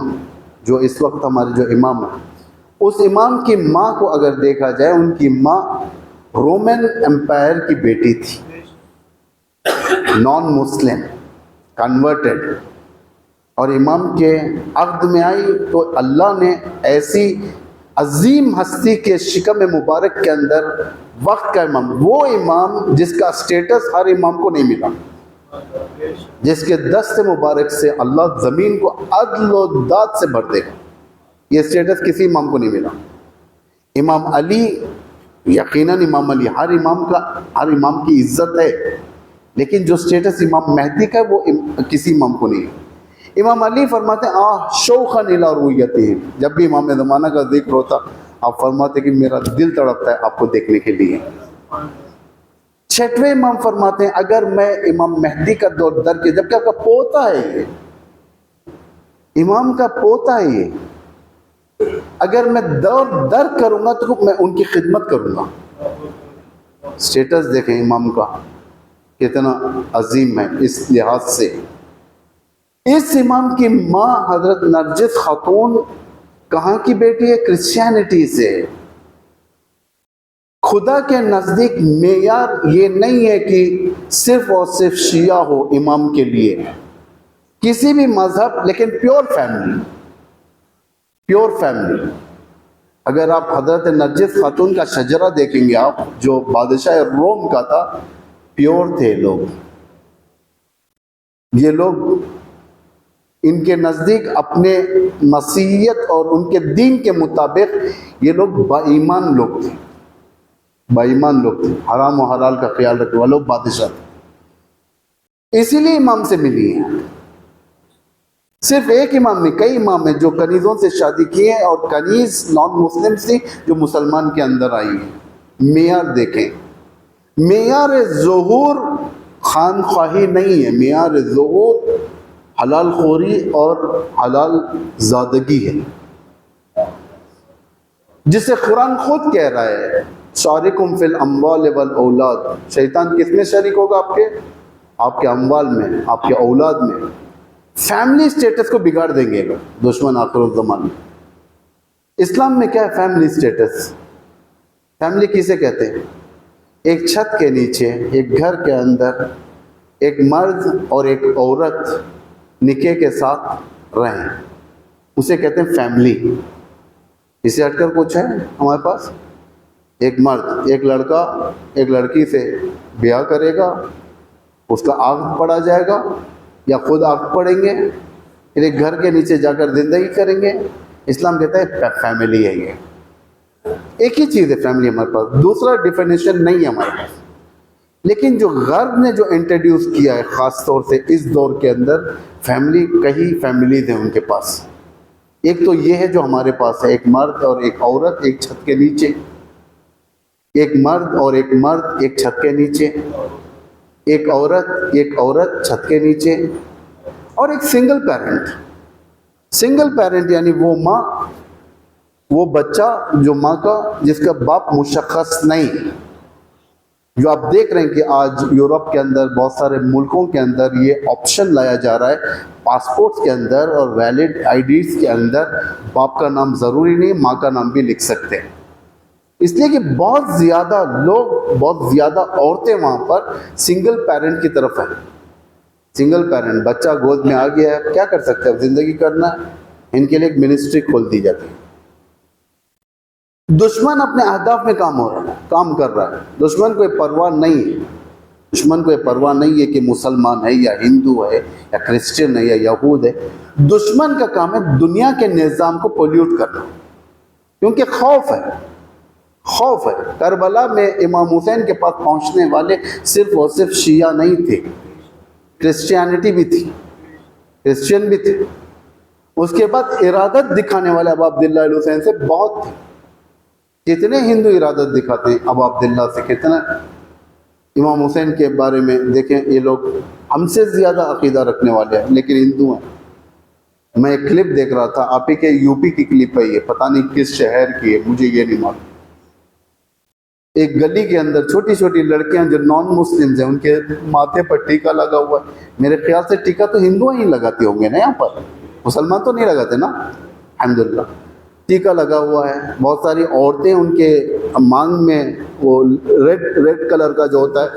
जो इस वक्त हमारे जो इमाम है, उस इमाम की माँ को अगर देखा जाए, उनकी माँ रोमन एम्पायर की बेटी थी, नॉन मुस्लिम, कन्वर्टेड, और इमाम के अक़्द में आई तो अल्लाह ने ऐसी अजीम हस्ती के शिकम मुबारक के अंदर वक्त का इमाम, वो इमाम जिसका स्टेटस हर इमाम को नहीं मिला, जिसके दस्त मुबारक से अल्लाह ज़मीन को अदल व दाद से भर देगा, ये स्टेटस किसी इमाम को नहीं मिला। इमाम अली, यकीनन इमाम अली, हर इमाम की इज़्ज़त है, लेकिन जो स्टेटस इमाम मेहदी का वो किसी इमाम को नहीं है। इमाम अली फरमाते हैं, शौक़न इला रुयतिहिम, जब भी इमाम ज़माना का जिक्र होता, आप फरमाते कि मेरा दिल तड़पता है आपको देखने के लिए। छठवें इमाम फरमाते हैं, अगर मैं इमाम मेहदी का दौर दर के, जबकि आपका पोता है ये, इमाम का पोता है ये, अगर मैं दौर दर करूंगा तो मैं उनकी खिदमत करूंगा। स्टेटस देखें इमाम का कितना अजीम है इस लिहाज से। इस इमाम की माँ हजरत नरजिस खातून कहाँ की बेटी है? क्रिश्चियनिटी से। खुदा के नज़दीक मेयार ये नहीं है कि सिर्फ और सिर्फ शिया हो इमाम के लिए, किसी भी मजहब, लेकिन प्योर फैमिली, प्योर फैमिली। अगर आप हजरत नरजिस खातून का शजरा देखेंगे आप, जो बादशाह रोम का था, प्योर थे लोग। ये लोग इनके नज़दीक अपने मसीहियत और उनके दीन के मुताबिक ये लोग बाईमान लोग थे, बाईमान लोग थे, हराम और हलाल का ख्याल रखने वाले लोग बादशाह थे। इसीलिए इमाम से मिली हैं। सिर्फ एक इमाम नहीं, कई इमाम हैं जो कनीज़ों से शादी किए हैं, और कनीज़ नॉन मुस्लिम थी जो मुसलमान के अंदर आई है। मेयार देखें, मेयार ज़ुहूर खान ख्वाही नहीं है, मेयार ज़ुहूर हलाल खोरी और हलाल ज़ादगी है, जिसे कुरान खुद कह रहा है शारिकुम फिल अम्वाल वल औलाद। शैतान किसमें शरीक होगा? आपके अम्वाल में, आपके औलाद में। फैमिली स्टेटस को बिगाड़ देंगे लोग, दुश्मन आखिर ज़मान में। इस्लाम में क्या है फैमिली स्टेटस? फैमिली किसे कहते हैं? एक छत के नीचे, एक घर के अंदर एक मर्द और एक औरत निकाह के साथ रहें, उसे कहते हैं फैमिली। इसे हटकर कुछ है हमारे पास? एक मर्द, एक लड़का एक लड़की से ब्याह करेगा, उसका आग पड़ा जाएगा या खुद आग पड़ेंगे, फिर एक घर के नीचे जाकर जिंदगी करेंगे। इस्लाम कहता है फैमिली है ये। एक ही चीज़ है फैमिली हमारे पास, दूसरा डिफिनेशन नहीं है हमारे पास। लेकिन जो गर्ब ने जो इंट्रोड्यूस किया है ख़ास तौर से इस दौर के अंदर, फैमिली, कई फैमिलीज हैं उनके पास। एक तो ये है जो हमारे पास है, एक मर्द और एक औरत एक छत के नीचे, एक मर्द और एक मर्द एक छत के नीचे, एक औरत छत के नीचे, और एक सिंगल पेरेंट। सिंगल पेरेंट यानी वो माँ, वो बच्चा जो माँ का, जिसका बाप मुशख्खस नहीं। जो आप देख रहे हैं कि आज यूरोप के अंदर, बहुत सारे मुल्कों के अंदर ये ऑप्शन लाया जा रहा है, पासपोर्ट्स के अंदर और वैलिड आईडीज के अंदर बाप का नाम ज़रूरी नहीं, माँ का नाम भी लिख सकते हैं। इसलिए कि बहुत ज़्यादा लोग, बहुत ज़्यादा औरतें वहाँ पर सिंगल पेरेंट की तरफ हैं। सिंगल पेरेंट, बच्चा गोद में आ गया है, क्या कर सकते हैं, ज़िंदगी करना है, इनके लिए एक मिनिस्ट्री खोल दी जाती है। दुश्मन अपने अहदाफ में काम कर रहा है। दुश्मन को परवाह नहीं है, दुश्मन को परवाह नहीं है कि मुसलमान है या हिंदू है या क्रिश्चियन है या यहूद है। दुश्मन का काम है दुनिया के निज़ाम को पोल्यूट करना, क्योंकि खौफ है। करबला में इमाम हुसैन के पास पहुंचने वाले सिर्फ और सिर्फ शिया नहीं थे, क्रिश्चियनिटी भी थी, क्रिश्चियन भी थे। उसके बाद इरादत दिखाने वाले अबू अब्दुल्लाह हुसैन से बहुत थे। कितने हिंदू इरादत दिखाते हैं अबू अब्दुल्लाह से, कितना इमाम हुसैन के बारे में देखें। ये लोग हमसे ज़्यादा अकीदा रखने वाले हैं, लेकिन हिंदू हैं। मैं एक क्लिप देख रहा था, आप ही के यूपी की क्लिप है ये, पता नहीं किस शहर की है, मुझे ये नहीं मालूम। एक गली के अंदर छोटी छोटी लड़कियां जो नॉन मुस्लिम्स हैं, उनके माथे पर टीका लगा हुआ है। मेरे ख्याल से टीका तो हिंदू ही लगाते होंगे ना, यहाँ पर मुसलमान तो नहीं लगाते ना, अल्हम्दुलिल्लाह। टीका लगा हुआ है, बहुत सारी औरतें उनके मांग में वो रेड कलर का जो होता है,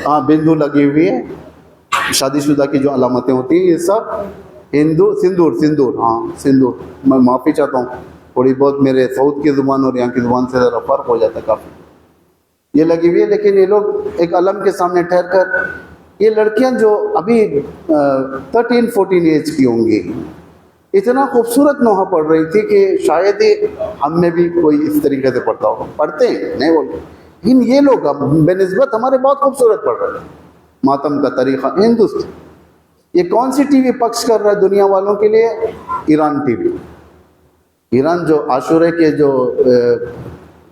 हाँ, बिंदु लगी हुई है, शादीशुदा की जो अलामतें होती हैं, ये सब हिंदू, सिंदूर, हाँ सिंदूर। मैं माफ़ी चाहता हूँ, थोड़ी बहुत मेरे साउथ की ज़ुबान और यहाँ की ज़ुबान से ज़रा फ़र्क हो जाता है काफ़ी। ये लगी हुई है, लेकिन ये लोग एक अलम के सामने ठहर कर, ये लड़कियां जो अभी 13-14 एज की होंगी, इतना खूबसूरत नोहा पढ़ रही थी कि शायद ही हम में भी कोई इस तरीके से पढ़ता होगा। पढ़ते हैं, नहीं बोलते, लेकिन ये लोग अब बेनिस्बत हमारे बहुत खूबसूरत पढ़ रहे हैं। मातम का तरीक़ा हिंदुस्तान। ये कौन सी टीवी पक्ष कर रहा है दुनिया वालों के लिए? Iran TV. ईरान जो आशूरे के जो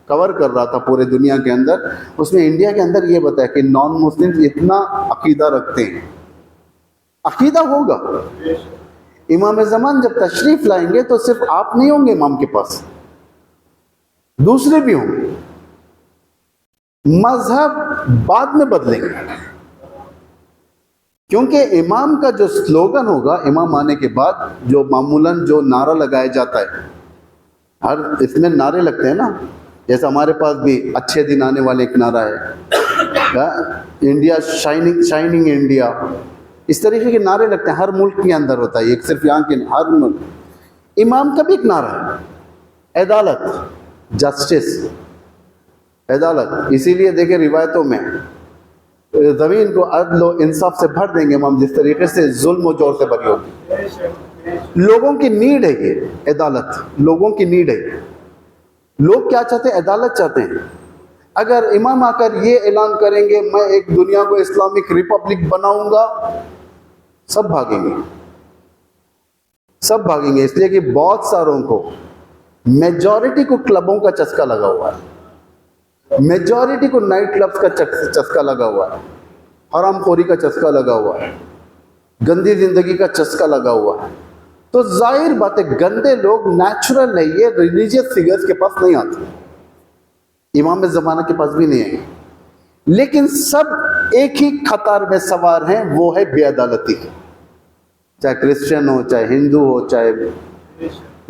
कवर कर रहा था पूरे दुनिया के अंदर, उसमें इंडिया के अंदर ये बताया कि नॉन मुस्लिम इतना अकीदा रखते हैं। अकीदा होगा, इमाम ज़मान जब तशरीफ लाएंगे तो सिर्फ आप नहीं होंगे इमाम के पास, दूसरे भी होंगे। मजहब बाद में बदलेंगे, क्योंकि इमाम का जो स्लोगन होगा, इमाम आने के बाद जो मामूलन जो नारा लगाया जाता है, हर इसमें नारे लगते हैं ना, जैसे हमारे पास भी अच्छे दिन आने वाले एक नारा है, इंडिया शाइनिंग इंडिया, इस तरीके के नारे लगते हैं, हर मुल्क के अंदर होता है, एक सिर्फ यहाँ के, हर मुल्क। इमाम का भी एक नारा है, अदालत, जस्टिस, अदालत। इसीलिए देखें रिवायतों में ज़मीन को अदल व इंसाफ से भर देंगे इमाम, जिस तरीके से जुल्म व जोर से भरी होगी। लोगों की नीड है ये अदालत, लोगों की नीड है। लोग क्या चाहते हैं? अदालत चाहते हैं। अगर इमाम आकर ये ऐलान करेंगे मैं एक दुनिया को इस्लामिक रिपब्लिक बनाऊंगा, सब भागेंगे। सब भागेंगे, इसलिए कि बहुत सारों को, मेजॉरिटी को क्लबों का चस्का लगा हुआ है, मेजॉरिटी को नाइट क्लब्स का चस्का लगा हुआ है, हरामखोरी का चस्का लगा हुआ है, गंदी जिंदगी का चस्का लगा हुआ है। तो जाहिर बात है गंदे लोग नेचुरल है, ये रिलीजियस फिगर्स के पास नहीं आते, इमाम ज़माना के पास भी नहीं आएंगे, लेकिन सब एक ही कतार में सवार हैं, वो है बेअदालती। चाहे क्रिश्चियन हो, चाहे हिंदू हो, चाहे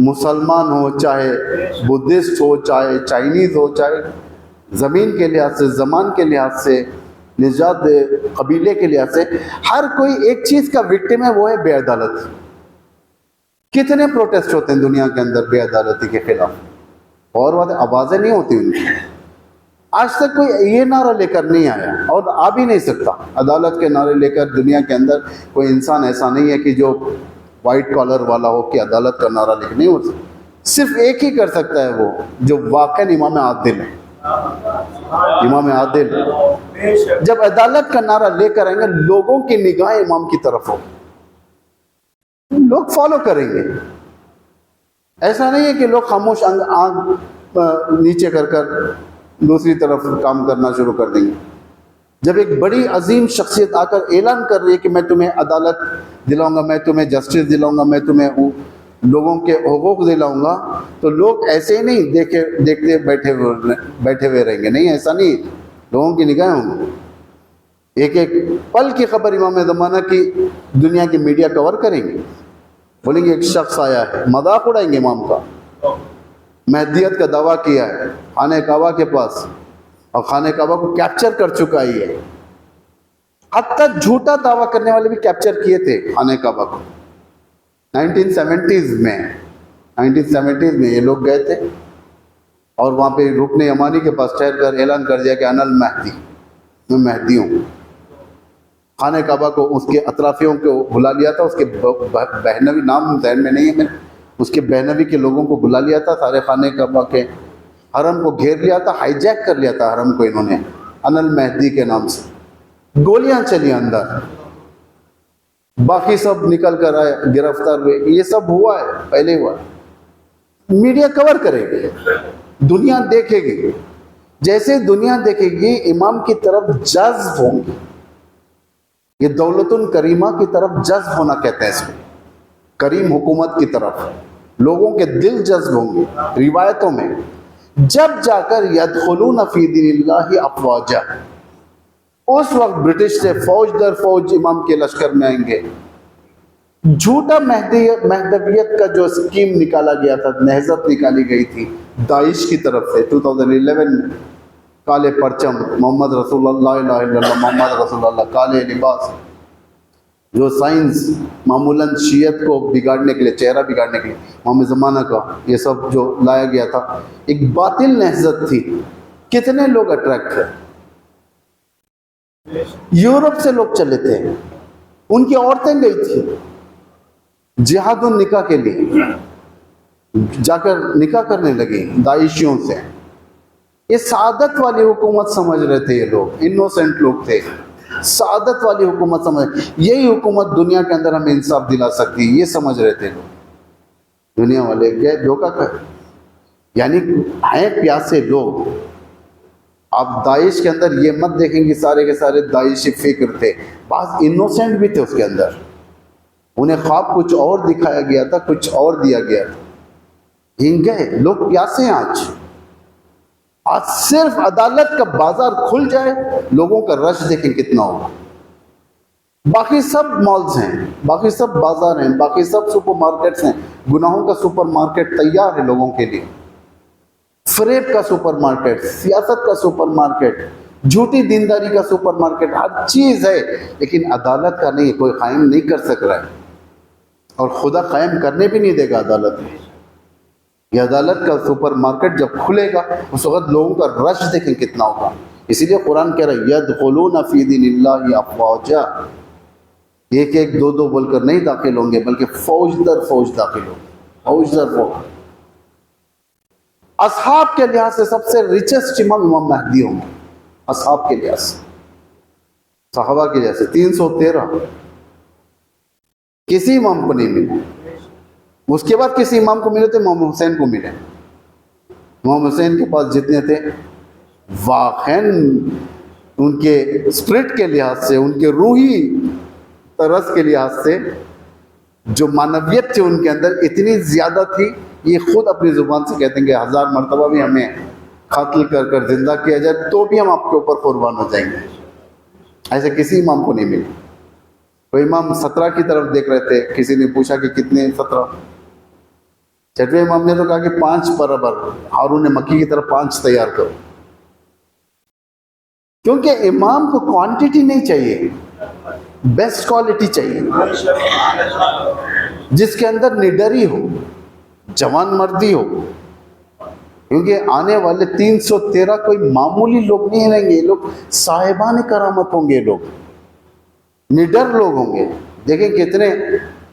मुसलमान हो, चाहे बुद्धिस्ट हो, चाहे चाइनीज हो, चाहे ज़मीन के लिहाज से, ज़मान के लिहाज से, निजात कबीले के लिहाज से, हर कोई एक चीज़ का विक्टिम है, वो है बेअदालत। कितने प्रोटेस्ट होते हैं दुनिया के अंदर बेअदालती के खिलाफ, और वो आवाज़ें नहीं होती उनकी। आज तक कोई ये नारा लेकर नहीं आया और आ भी नहीं सकता। अदालत के नारे लेकर दुनिया के अंदर कोई इंसान ऐसा नहीं है कि जो वाइट कॉलर वाला हो कि अदालत का नारा लेकर नहीं हो सकता। सिर्फ एक ही कर सकता है वो, जो वाकई इमाम आदिल है। इमाम आदिल जब अदालत का नारा लेकर आएंगे, लोगों की निगाह इमाम की तरफ हो, लोग फॉलो करेंगे। ऐसा नहीं है कि लोग खामोश आंख नीचे कर कर दूसरी तरफ काम करना शुरू कर देंगे। जब एक बड़ी अजीम शख्सियत आकर ऐलान कर रही है कि मैं तुम्हें अदालत दिलाऊंगा, मैं तुम्हें जस्टिस दिलाऊंगा, मैं तुम्हें लोगों के हुकूक दिलाऊंगा, तो लोग ऐसे ही नहीं देखते बैठे हुए रहेंगे। नहीं, ऐसा नहीं, लोगों की निगाहें होंगी। एक एक पल की खबर इमाम ज़माना की दुनिया की मीडिया कवर करेंगे, बोलेंगे एक शख्स आया है, मजाक उड़ाएंगे इमाम का, महदियत का दावा किया है खाने काबा के पास, और खाने काबा को कैप्चर कर चुका ही है। अब तक झूठा दावा करने वाले भी कैप्चर किए थे खाने काबा को। 1970s में ये लोग गए थे और वहाँ पे रुकने यमानी के पास ठहर कर ऐलान कर दिया कि अनल महदी, मैं महदी हूँ। खाने काबा को उसके अतराफियों को बुला लिया था, उसके बहनवी, नाम जहन में नहीं है मेरे, उसके बहनवी के लोगों को बुला लिया था, सारे खाने काबा के हरम को घेर लिया था, हाईजैक कर लिया था हरम को इन्होंने अनल महदी के नाम से। गोलियां चली अंदर, बाकी सब निकल कर आए, गिरफ्तार हुए। ये सब हुआ है, पहले हुआ। मीडिया कवर करेगी, दुनिया देखेगी। जैसे दुनिया देखेगी, इमाम की तरफ जज्ब होंगी। ये दौलतुन करीमा की तरफ जज्ब होना कहते हैं इसको, करीम हुकूमत की तरफ लोगों के दिल जज्ब होंगे। रिवायतों में जब जाकर यदखुलून फी दीनिल्लाहि अफवाजा, उस वक्त ब्रिटिश से फौज दर फौज इमाम के लश्कर में आएंगे। झूठा महदवियत का जो स्कीम निकाला गया था, नहजत निकाली गई थी दाइश की तरफ से 2011 में, काले परचम, मोहम्मद रसूलुल्लाह ला इलाहा इल्लल्लाह, मोहम्मद रसूलुल्लाह, काले लिबास, जो साइंस मामूलन शीयत को बिगाड़ने के लिए, चेहरा बिगाड़ने के लिए इमाम ज़माना का ये सब जो लाया गया था, एक बातिल नहजत थी। कितने लोग अट्रैक्ट थे, यूरोप से लोग चले थे, उनकी औरतें गई थी जिहादुन निकाह के लिए, जाकर निकाह करने लगी दाइशियों से। ये सादत वाली हुकूमत समझ रहे थे, ये लोग इनोसेंट लोग थे, सादत वाली हुकूमत समझ, यही हुकूमत दुनिया के अंदर हमें इंसाफ दिला सकती है, ये समझ रहे थे लोग। दुनिया वाले गए धोखा कर, यानी हैं प्यासे लोग। आप दाइश के अंदर ये मत देखेंगे सारे के सारे दाइशी फिक्र थे, बाज इनोसेंट भी थे उसके अंदर, उन्हें ख्वाब कुछ और दिखाया गया था, कुछ और दिया गया था। हिंग गए लोग, प्यासे हैं आज सिर्फ अदालत का बाजार खुल जाए, लोगों का रश देखें कितना होगा। बाकी सब मॉल्स हैं, बाकी सब बाजार हैं, बाकी सब सुपरमार्केट्स हैं, गुनाहों का सुपरमार्केट तैयार है लोगों के लिए। फरेब का सुपरमार्केट, सियासत का सुपरमार्केट, झूठी दीनदारी का सुपरमार्केट, हर चीज है, लेकिन अदालत का नहीं, कोई कायम नहीं कर सक रहा है, और खुदा कायम करने भी नहीं देगा अदालत में। ये अदालत का सुपरमार्केट जब खुलेगा, उस वक्त लोगों का रश देखें कितना होगा। इसीलिए कुरान कह रहा है यदखुलून फी दीनिल्लाहि अफवाजा, एक एक दो दो बोलकर नहीं दाखिल होंगे, बल्कि फौज दर फौज दाखिल होंगे, फौज दर फौज। असहाब के लिहाज से सबसे रिचेस्ट इमाम महदी होंगे, असहाब के लिहाज से, सहाबा के लिहाज से 313 किसी इमाम को नहीं मिला। उसके बाद किसी इमाम को मिले तो इमाम हुसैन को मिले। इमाम हुसैन के पास जितने थे, वाक़ई उनके स्पिरिट के लिहाज से, उनके रूही तरस के लिहाज से, जो मानवियत थी उनके अंदर इतनी ज़्यादा थी, ये खुद अपनी ज़ुबान से कहते हैं कि 1000 मरतबा भी हमें कत्ल कर कर जिंदा किया जाए तो भी हम आपके ऊपर कुर्बान हो जाएंगे। ऐसे किसी इमाम को नहीं मिले। कोई इमाम 17 की तरफ देख रहे थे, किसी ने पूछा कि कितने? 17। छठवें इमाम ने तो कहा कि 5 बराबर, हारून मक्की की तरफ 5 तैयार करो। क्योंकि इमाम को क्वांटिटी नहीं चाहिए, बेस्ट क्वालिटी चाहिए, जिसके अंदर निडरी हो, जवान मर्दी हो। क्योंकि आने वाले 313 कोई मामूली लोग नहीं रहेंगे, ये लोग साहिबान करामत होंगे, ये लोग निडर लोग होंगे। देखें कितने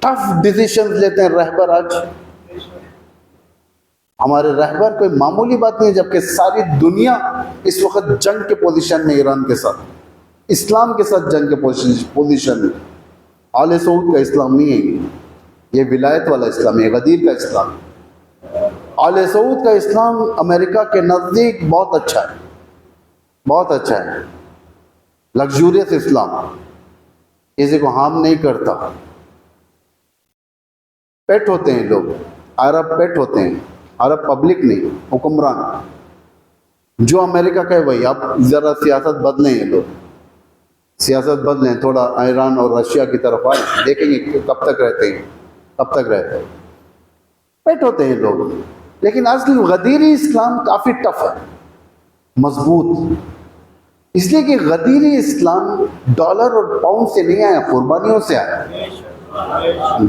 टफ डिसीजन लेते हैं रहबर। आज हमारे रहबर कोई मामूली बात नहीं है, जबकि सारी दुनिया इस वक्त जंग के पोजीशन में, ईरान के साथ, इस्लाम के साथ जंग के पोजीशन में। आले सऊद का इस्लाम नहीं है ये विलायत वाला इस्लाम है, गदीर का इस्लाम। आले सऊद का इस्लाम अमेरिका के नज़दीक बहुत अच्छा है, बहुत अच्छा है, लग्जूरियस इस्लाम, किसी को हार्म नहीं करता। पेट होते हैं लोग, अरब पेट होते हैं, अरब पब्लिक नहीं, हुक्मरान। जो अमेरिका कहे वही। आप ज़रा सियासत बदलें, ये लोग सियासत बदलें, थोड़ा ईरान और रशिया की तरफ आए, देखेंगे कब तक रहते हैं, कब तक रहते हैं। पेट होते हैं लोग, लेकिन असल गदीरी इस्लाम काफ़ी टफ है, मजबूत। इसलिए कि गदीरी इस्लाम डॉलर और पाउंड से नहीं आया, कुर्बानियों से आया।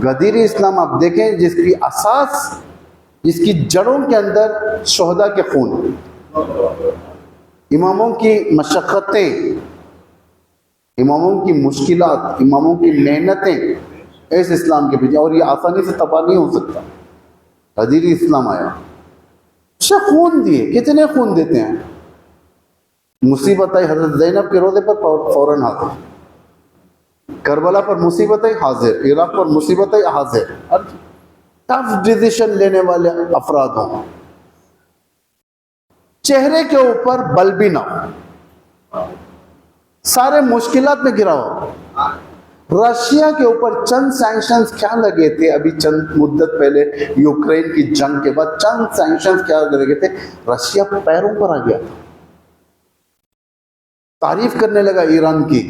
गदीरी इस्लाम आप देखें, जिसकी असास, जिसकी जड़ों के अंदर शोहदा के खून, इमामों की मशक्क़तें, इमामों की मुश्किलात, इमामों की मेहनतें इस इस्लाम के पीछे, और ये आसानी से तबाह नहीं हो सकता। गदीरी इस्लाम आया, खून दिए, कितने खून देते हैं। मुसीबत आई हज़रत ज़ैनब के रोज़े पर फौरन हाजिर, करबला पर मुसीबत आई हाजिर, इराक पर मुसीबत आई हाजिर। और टफ डिसीजन लेने वाले अफराद हों, चेहरे के ऊपर बल भी ना हो, सारे मुश्किलात में गिरा हो। रशिया के ऊपर चंद सैंक्शंस क्या लगे थे अभी चंद मुद्दत पहले, यूक्रेन की जंग के बाद चंद सैंक्शंस क्या लगे थे, रशिया पैरों पर आ गया था। तारीफ करने लगा ईरान की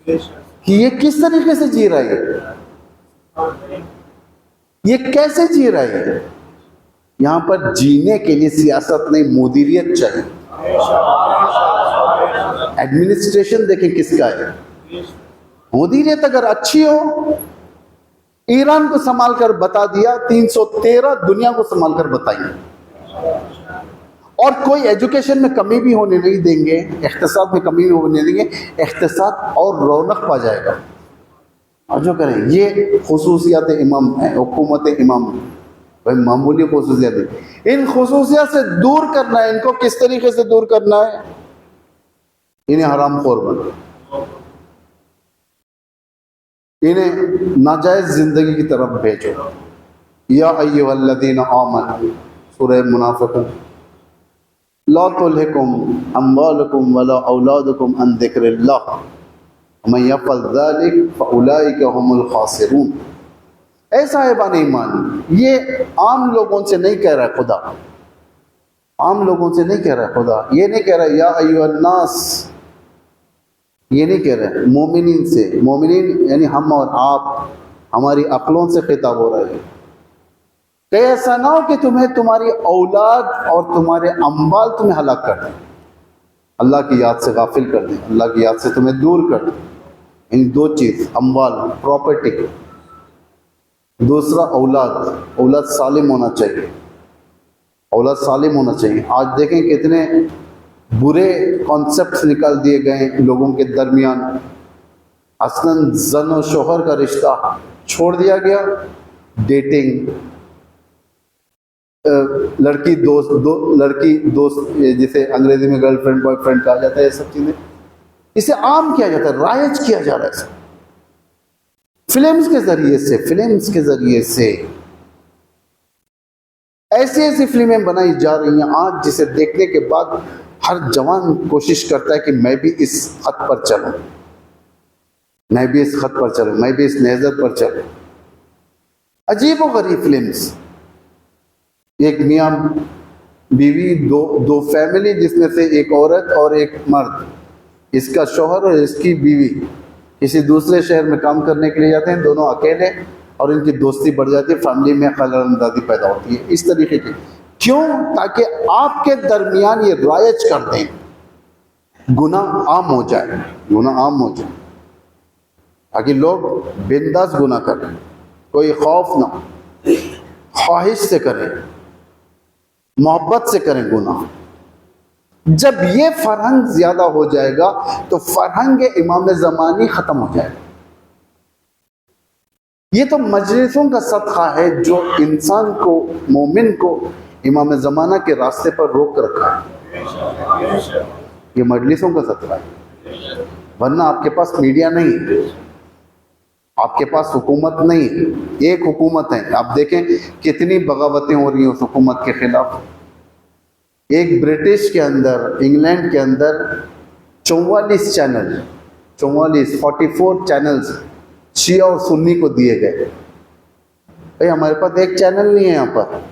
कि ये किस तरीके से जी रहा है, ये कैसे जी रहा है। यहां पर जीने के लिए सियासत नहीं, मुदीरियत चाहिए। एडमिनिस्ट्रेशन देखें किसका है, मुदीरियत अगर अच्छी हो, ईरान को संभाल कर बता दिया, 313 दुनिया को संभाल कर बताएंगे। और कोई एजुकेशन में कमी भी होने नहीं देंगे, इख्तिसाद में कमी भी होने देंगे, इख्तिसाद और रौनक पा जाएगा। और जो करें, ये खुसूसियात इमाम है, हुकूमत इमाम भाई मामूली खुसूसियात है। इन खुसूसियात से दूर करना है, इनको किस तरीके से दूर करना है, इन्हें हराम खोर बना, इन्हें नाजायज जिंदगी की तरफ भेजो। या अय्युहल्लज़ीना आमनू, सूरह मुनाफ़िक़ून, ला तुल्हिकुम अम्वालुकुम वला औलादुकुम अन ज़िक्रिल्लाह वमन यफ़अल ज़ालिक फ़उलाइका हुमुल ख़ासिरून। ऐ साहिबान ईमान, ये आम लोगों से नहीं कह रहा है खुदा, आम लोगों से नहीं कह रहा है खुदा, ये नहीं कह रहा है या अय्युहन्नास, ये नहीं कह रहे, मोमिनीन से। मोमिनीन यानी हम और आप, हमारी अक्लों से खिताब हो रहा है। कहीं ऐसा ना हो कि तुम्हें तुम्हारी औलाद और तुम्हारे अम्बाल तुम्हें हलाक कर दें, अल्लाह की याद से गाफिल कर दें, अल्लाह की याद से तुम्हें दूर कर दें। इन दो चीज़, अम्बाल प्रॉपर्टी, दूसरा औलाद, औलाद सालिम होना चाहिए, औलाद सालिम होना चाहिए। आज देखें कितने बुरे कॉन्सेप्ट्स निकाल दिए गए लोगों के दरमियान। असलन जन और शोहर का रिश्ता छोड़ दिया गया, डेटिंग, लड़की दोस्त जिसे अंग्रेजी में गर्लफ्रेंड बॉयफ्रेंड कहा जाता है, ये सब चीज़ें, इसे आम किया जाता है, राइज किया जा रहा है फिल्म्स के ज़रिए से, फिल्म्स के ज़रिए से। ऐसी ऐसी फिल्में बनाई जा रही हैं आज, जिसे देखने के बाद हर जवान कोशिश करता है कि मैं भी इस खत पर चलूं, मैं भी इस खत पर चलूं, मैं भी इस नहजत पर चलूं। अजीब व गरीब फिल्म्स, एक मियाँ बीवी, दो फैमिली, जिसमें से एक औरत और एक मर्द, इसका शौहर और इसकी बीवी किसी दूसरे शहर में काम करने के लिए जाते हैं, दोनों अकेले, और इनकी दोस्ती बढ़ जाती है, फैमिली में खलल-अंदाज़ी पैदा होती है इस तरीके की। क्यों? ताकि आपके दरमियान ये रायज कर दें, गुनाह आम हो जाए, गुनाह आम हो जाए, ताकि लोग बिंदास गुनाह करें, कोई खौफ ना, ख्वाहिश से करें, मोहब्बत से करें गुनाह। जब ये फरहंग ज्यादा हो जाएगा तो फरहंग इमाम ज़मानी खत्म हो जाएगा। ये तो मजलिसों का सदका है जो इंसान को, मोमिन को इमाम ज़माना के रास्ते पर रोक रखा है। ये मजलिसों का सदका है, वरना आपके पास मीडिया नहीं है, आपके पास हुकूमत नहीं है। एक हुकूमत है, आप देखें कितनी बगावतें हो रही हैं उस हुकूमत के खिलाफ। एक ब्रिटिश के अंदर, इंग्लैंड के अंदर 44 चैनल, 44 चैनल्स शिया और सुन्नी को दिए गए। भाई हमारे पास एक चैनल नहीं है यहाँ पर,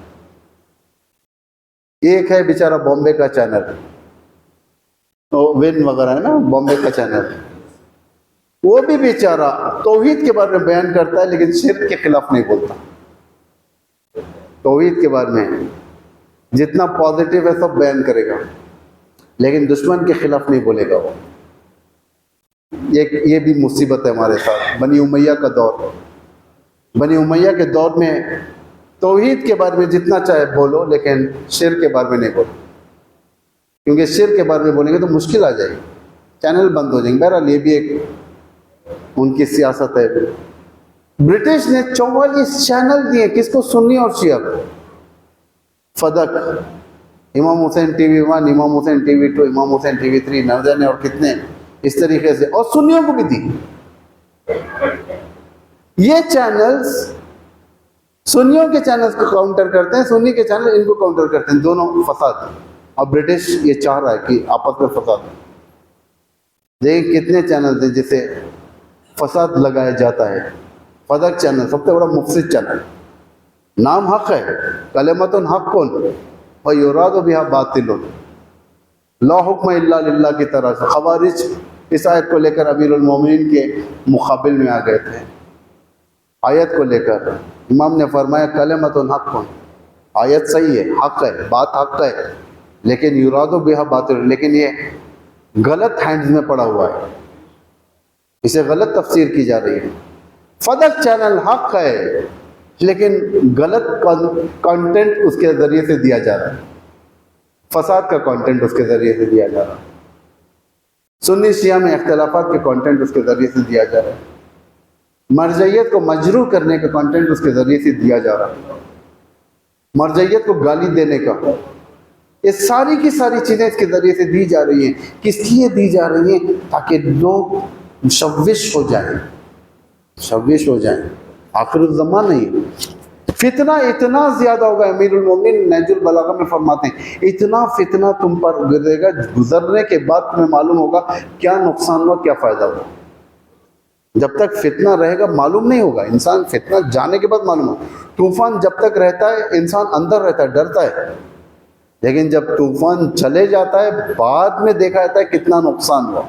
एक है बेचारा बॉम्बे का चैनल, तो विन वगैरह है ना, बॉम्बे का चैनल, वो भी बेचारा तौहीद के बारे में बयान करता है लेकिन शिर्क के खिलाफ नहीं बोलता। तौहीद के बारे में जितना पॉजिटिव है सब बयान करेगा, लेकिन दुश्मन के खिलाफ नहीं बोलेगा वो। ये भी मुसीबत है हमारे साथ। बनी उमैया का दौर, बनी उमैया के दौर में तौहीद के बारे में जितना चाहे बोलो, लेकिन शिर्क के बारे में नहीं बोलो, क्योंकि शिर्क के बारे में बोलेंगे तो मुश्किल आ जाएगी, चैनल बंद हो जाएंगे। बहरहाल ये भी एक उनकी सियासत है। ब्रिटिश ने 44 चैनल दिए, किसको? सुन्नी और शिया को। फदक, इमाम हुसैन टीवी 1, इमाम हुसैन टीवी 2, इमाम हुसैन टीवी 3, न जाने और कितने, इस तरीके से, और सुन्नियों को भी दी। ये चैनल्स सुन्नियों के चैनल्स को काउंटर करते हैं, सुन्नी के चैनल इनको काउंटर करते हैं, दोनों फसाद। और ब्रिटिश ये चाह रहा है कि आपस में फसाद। देखिए कितने चैनल थे जिसे फसाद लगाया जाता है। फदक चैनल सबसे बड़ा मुफसिद चैनल, नाम हक है, कलिमतुन हक़्क़ुन व युरादु बिहा बातिलुन, ला हुक्म इल्ला लिल्लाह की तरह से। खवारिज इस आयत को लेकर अमीरुल मोमिनीन के मुकाबिल में आ गए थे। आयत को लेकर इमाम ने फरमाया कलिमतुन हक़्क़ुन, आयत सही है, हक है, बात हक है, लेकिन युरादु बिहा बातिल, लेकिन ये गलत हैंड्स में पड़ा हुआ है, इसे गलत तफसीर की जा रही है। फदक चैनल हक है लेकिन गलत कंटेंट उसके ज़रिए से दिया जा रहा है, फसाद का कंटेंट उसके ज़रिए से दिया जा रहा है। सुन्नी शिया में इख्तिलाफात के कंटेंट उसके ज़रिए से दिया जा रहा है। मरजइयत को मजरू करने का कंटेंट उसके ज़रिए से दिया जा रहा है, मरजइयत को गाली देने का, ये सारी की सारी चीज़ें इसके ज़रिए से दी जा रही हैं। किस लिए दी जा रही हैं? ताकि लोग मुशव्विश हो जाएं, मुशव्विश हो जाएं। आखिर ज़माना नहीं, फितना इतना ज़्यादा होगा। अमीरुल मोमिनीन नहजुल बलागा में फरमाते हैं, इतना फितना तुम पर गिरेगा, गुजरने के बाद तुम्हें मालूम होगा क्या नुकसान हुआ, क्या फ़ायदा हुआ। जब तक फितना रहेगा मालूम नहीं होगा, इंसान फितना जाने के बाद मालूम होगा। तूफान जब तक रहता है इंसान अंदर रहता है, डरता है, लेकिन जब तूफान चले जाता है बाद में देखा जाता है कितना नुकसान हुआ,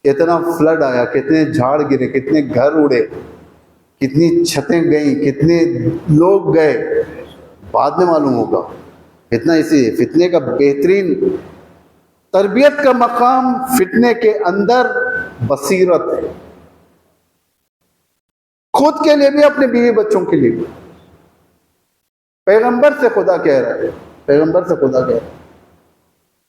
कितना फ्लड आया, कितने झाड़ गिरे, कितने घर उड़े, कितनी छतें गई, कितने लोग गए, बाद में मालूम होगा। फितना इसी फितने का बेहतरीन तरबियत का मकाम फितने के अंदर बसीरत है, खुद के लिए भी अपने बीवी बच्चों के लिए भी। पैगंबर से खुदा कह रहा है, पैगंबर से खुदा कह रहा है,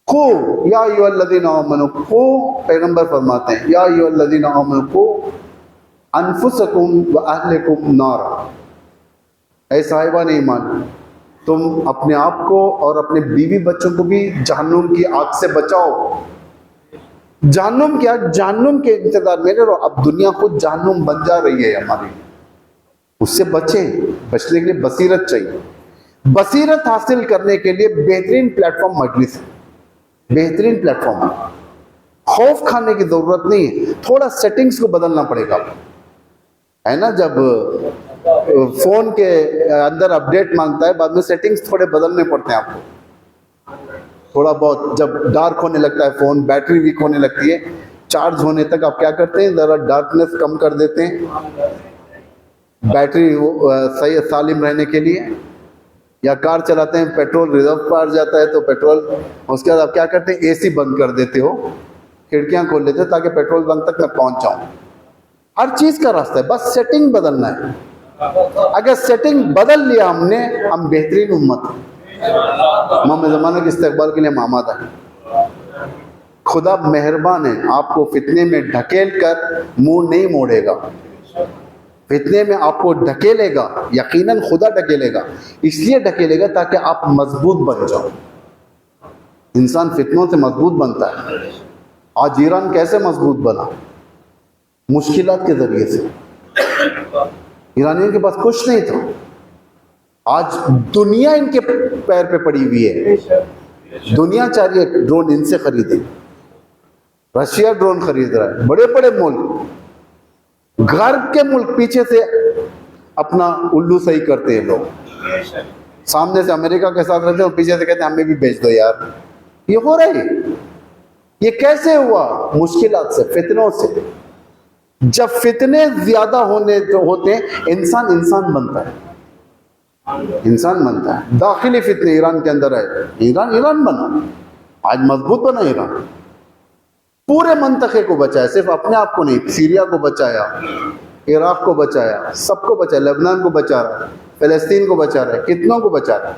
खो या अय्युहल्लज़ीना आमनू, खो, पैगंबर फरमाते हैं या अय्युहल्लज़ीना आमनू खो अनफुसकुम व अहलिकुम नारा, ऐ साहिबान ईमान, तुम अपने आप को और अपने बीवी बच्चों को भी जहन्नुम की आग से बचाओ। जहन्नुम की आग, जहन्नुम के इंतजार में रहो। अब दुनिया खुद जहन्नुम बन जा रही है हमारी, उससे बचें। बचने के लिए बसीरत चाहिए। बसीरत हासिल करने के लिए बेहतरीन प्लेटफॉर्म मजलिस है, बेहतरीन प्लेटफॉर्म है। खौफ खाने की जरूरत नहीं है, थोड़ा सेटिंग्स को बदलना पड़ेगा, है ना। जब फोन के अंदर अपडेट मांगता है, बाद में सेटिंग्स थोड़े बदलने पड़ते हैं आपको, थोड़ा बहुत। जब डार्क होने लगता है फोन, बैटरी वीक होने लगती है, चार्ज होने तक आप क्या करते हैं, जरा डार्कनेस कम कर देते हैं बैटरी सही सालिम रहने के लिए। या कार चलाते हैं, पेट्रोल रिजर्व पर जाता है तो पेट्रोल, उसके बाद आप क्या करते हैं, एसी बंद कर देते हो, खिड़कियां खोल लेते हो ताकि पेट्रोल बंक तक मैं पहुंच जाऊं। हर चीज का रास्ता है, बस सेटिंग बदलना है। अगर सेटिंग बदल लिया हमने, हम बेहतरीन उम्मत हैं। इमाम ज़माना के इस्तेक़बाल के लिए हम आमादा है। खुदा मेहरबान है, आपको फितने में ढकेल कर मुंह नहीं मोड़ेगा, फितने में आपको ढकेलेगा, यकीनन खुदा ढकेलेगा। इसलिए ढकेलेगा ताकि आप मजबूत बन जाओ। इंसान फितनों से मजबूत बनता है। आज ईरान कैसे मजबूत बना? मुश्किलात के जरिए से। ईरानियों के पास कुछ नहीं था, आज दुनिया इनके पैर पे पड़ी हुई है। दुनिया चाह रही है ड्रोन इनसे खरीदे, रशिया ड्रोन खरीद रहा है, बड़े बड़े मुल्क, गर्व के मुल्क पीछे से अपना उल्लू सही करते हैं लोग। सामने से अमेरिका के साथ रहते हैं और पीछे से कहते हैं हमें भी भेज दो यार। ये हो रहा है। ये कैसे हुआ? मुश्किलात से, फितनों से। जब फितने ज्यादा होते हैं, इंसान बनता है, इंसान बनता है। दाखिली फितने ईरान के अंदर आए, ईरान बना, आज मजबूत बना ईरान। पूरे मंतखे को बचाया, सिर्फ अपने आप को नहीं, सीरिया को बचाया, इराक को बचाया, सबको बचाया, लेबनान को बचा रहा है, फिलिस्तीन को बचा रहा है, कितनों को बचा रहा है।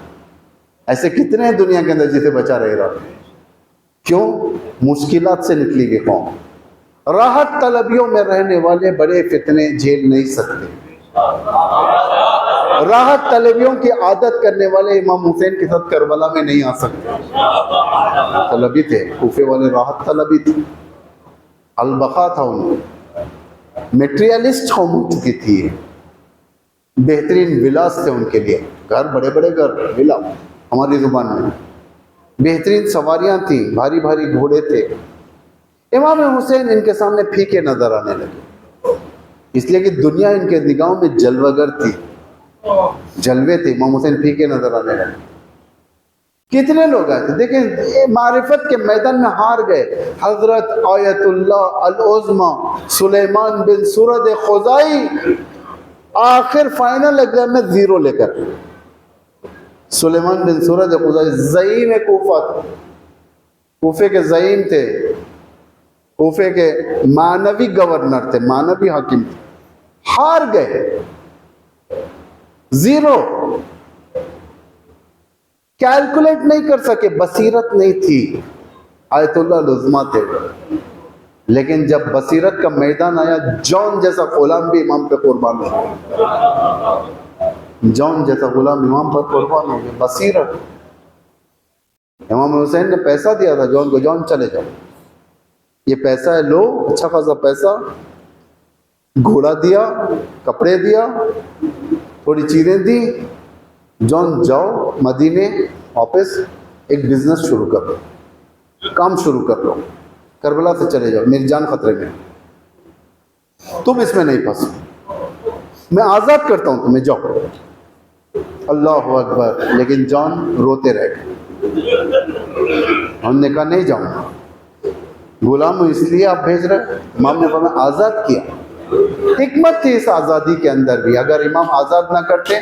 ऐसे कितने हैं दुनिया के अंदर जिसे बचा रहे ईरान? क्यों? मुश्किलात से निकली गई कौम। राहत तलबियों में रहने वाले बड़े फितने झेल नहीं सकते। राहत तलबियों की आदत करने वाले इमाम हुसैन के साथ करबला में नहीं आ सकते। तलबी थे, कूफे वाले राहत तलबी थे, अलबका था उनमें, मेटेरियलिस्ट कौम हो चुकी थी। बेहतरीन विलास थे उनके लिए, घर, बड़े बड़े घर, विला हमारी जुबान में। बेहतरीन सवारियां थी, भारी भारी घोड़े थे। इमाम हुसैन इनके सामने फीके नजर आने लगे, इसलिए कि दुनिया इनके निगाहों में जलवागर थी, जलवे थे। इमाम हुसैन फीके नजर आने लगे। कितने लोग आए थे, देखें, मारिफत के मैदान में हार गए। हजरत आयतुल्लाह अल-उज़्मा सुलेमान बिन सुरद खुज़ाई आखिर फाइनल एग्जाम में 0 लेकर। सुलेमान बिन सुरद खुज़ाई ज़ईम कूफा, कूफे के ज़ईम थे, कूफे के मानवी गवर्नर थे, मानवी हाकिम थे, हार गए। 0 कैलकुलेट नहीं कर सके, बसीरत नहीं थी। आयतुल्लाह उज़्मा थे, लेकिन जब बसीरत का मैदान आया, जॉन जैसा गुलाम भी इमाम पे कुर्बान हो गया। जॉन जैसा गुलाम इमाम पर कुर्बान हो गया। बसीरत। इमाम हुसैन ने पैसा दिया था जॉन को, जॉन चले जाओ, ये पैसा है, लो, अच्छा खासा पैसा, घोड़ा दिया, कपड़े दिया, थोड़ी चीजें दी, जॉन जाओ मदीने वापस, एक बिजनेस शुरू कर लो, काम शुरू कर लो, करबला से चले जाओ, मेरी जान खतरे में, तुम इसमें नहीं फंसो, मैं आज़ाद करता हूं तुम्हें, जाओ। अल्लाह अकबर। लेकिन जॉन रोते रह गए। हमने कहा नहीं जाऊंगा, गुलाम इसलिए आप भेज रहे। इमाम ने फरमाया आज़ाद किया। हिकमत थी इस आज़ादी के अंदर भी। अगर इमाम आज़ाद ना करते,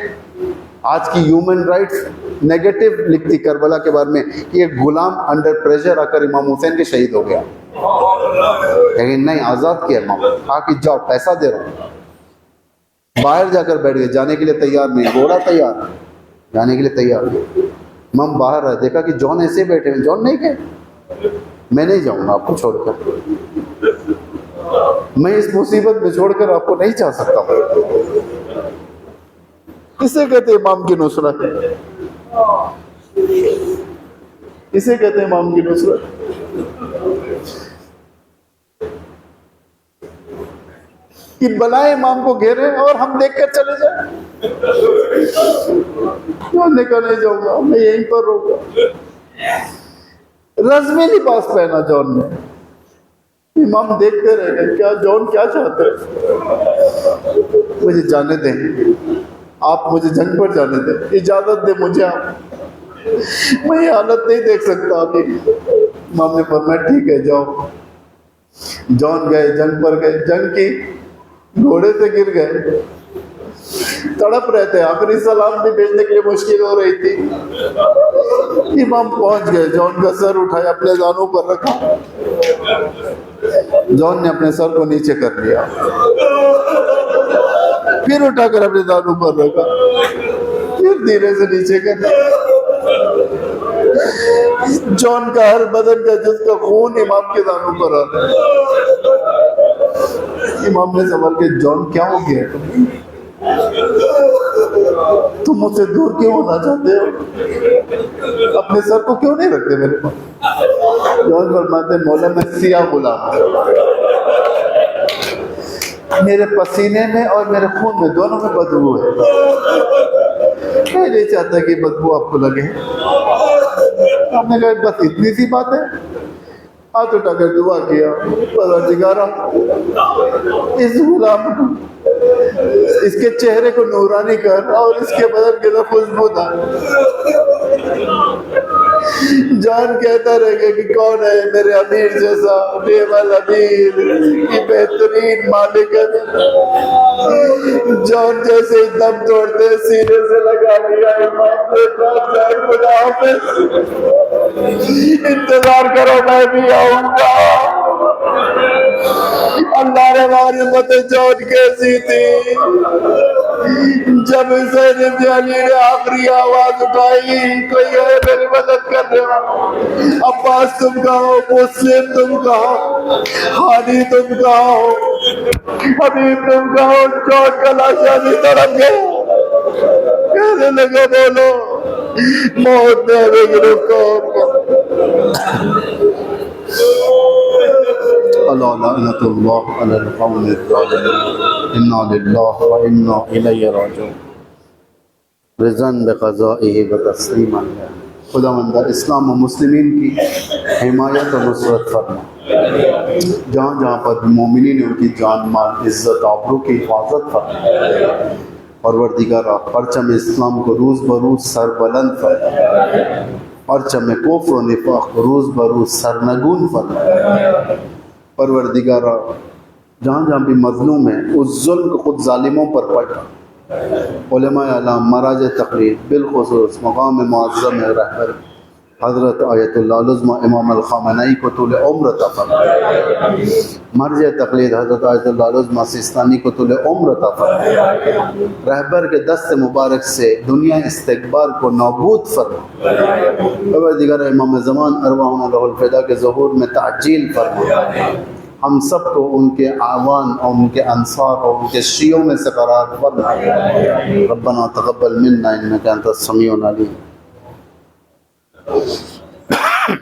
आज की ह्यूमन राइट्स नेगेटिव लिखती करबला के बारे में कि एक गुलाम अंडर प्रेशर आकर इमाम हुसैन के शहीद हो गया। लेकिन नहीं, आज़ाद किया इमाम, कहा कि जाओ, पैसा दे रहा हूँ। बाहर जाकर बैठ गए, जाने के लिए तैयार नहीं, घोड़ा तैयार, जाने के लिए तैयार नहीं। इमाम बाहर आए, देखा कि जॉन ऐसे बैठे हैं। जॉन नहीं गए, मैं नहीं जाऊंगा आपको छोड़कर, मैं इस मुसीबत में छोड़कर आपको नहीं जा सकता हूं। इसे कहते इमाम की नुसरत, इसे कहते इमाम की नुसरत। कि बलाएं इमाम को घेरे और हम देख कर चले जाए। जॉन ने कहा नहीं जाऊंगा, मैं यहीं पर रहूंगा। रज़्मी लिबास पहना जॉन ने। इमाम देखते रह गए, क्या जॉन क्या चाहते हैं? मुझे जाने दें, आप मुझे जंग पर जाने दें, इजाजत दे मुझे आप, मैं ये हालत नहीं देख सकता अभी। इमाम ने फरमाया ठीक है जाओ। जॉन गए, जंग पर गए, जंग की, घोड़े से गिर गए, तड़प रहे थे, आखिरी सलाम भी भेजने के लिए मुश्किल हो रही थी। इमाम पहुंच गए, जॉन का सर उठाया, अपने जानों पर रखा। जॉन ने अपने सर को नीचे कर लिया, फिर उठाकर अपने दानों पर रखा, फिर धीरे से नीचे कर लिया। जॉन का हर बदन का जिसका खून इमाम के दानों पर आ रहा है। इमाम ने सवाल किया, जॉन क्या हो गया? तुम मुझसे दूर क्यों होना चाहते हो? अपने सर को क्यों नहीं रखते मेरे पास? जॉन फरमाते, मौला मैं सियाह गुलाम, मेरे पसीने में और मेरे खून में दोनों में बदबू है। मैं नहीं चाहता कि बदबू आपको लगे। आपने कहा बस इतनी सी बात है? हाथ उठाकर दुआ किया, परवरदिगारा इस गुलाम को, इसके चेहरे को नूरानी कर और इसके बदन के अंदर खुशबूदार। जान कहता रहेगा कि कौन है मेरे अमीर जैसा, बेवल अमीर की बेहतरीन मालिक है। जॉन जैसे ही दम तोड़ते सीने से लगा लिया, इमाम ने कहा खुदा हाफिज, इंतजार करो मैं भी आऊंगा। अल्लाह ने हमारी उम्मत जॉन कैसी थी, जब हुसैन इब्न अली ने आखिरी आवाज उठाई, कोई है मेरी मदद करने वाला? अब्बास तुम कहो, मुस्लिम तुम कहो, हानी तुम कहो, हबीब तुम कहो, जॉन का लाशा भी तड़प गया। कहने लगे बोलो, मौत ने हमें गिरफ्तार खुदावंद इस्लाम और मुस्लिमीन की हिमायत और नुसरत फरमा। जहाँ जहाँ पर मोमिनीन ने उनकी जान माल इज़्ज़त आबरू की हिफाजत फरमा। परवरदिगारा परचम इस्लाम को रोज़ बरोज़ सरबलंद फरमा, परचम कुफ्र और निफाक रोज़ बरोज़ सरनगून फरमा। परवरदिगारा जहाँ जहाँ भी मज़लूम है उस जुल्म को खुद जालिमों पर पड़ा। उलमा आलम मराज तकरीर बिलखुसूस मकाम मुअज़्ज़म रहबर हज़रत आयतुल्लाह उज़्मा इमाम अल-ख़ामेनी को तूल उम्र अता फरमाए। मर्ज तक़लीद हज़रत आयतुल्लाह उज़्मा सिस्तानी को तूल उम्र अता फरमाए। रहबर के दस्त मुबारक से दुनिया इस्तिक़बाल को नाबूद फरमाए। परवरदिगार इमाम ज़मान अरवाहुन लहुल फ़िदा के ज़ुहूर में ताजील फरमाए। हम सबको उनके आवान और उनके अंसार और उनके शियों में से करार फरमाए। रब्बना तक़ब्बल मिन्ना इन्नका अंतस समीउल अलीम।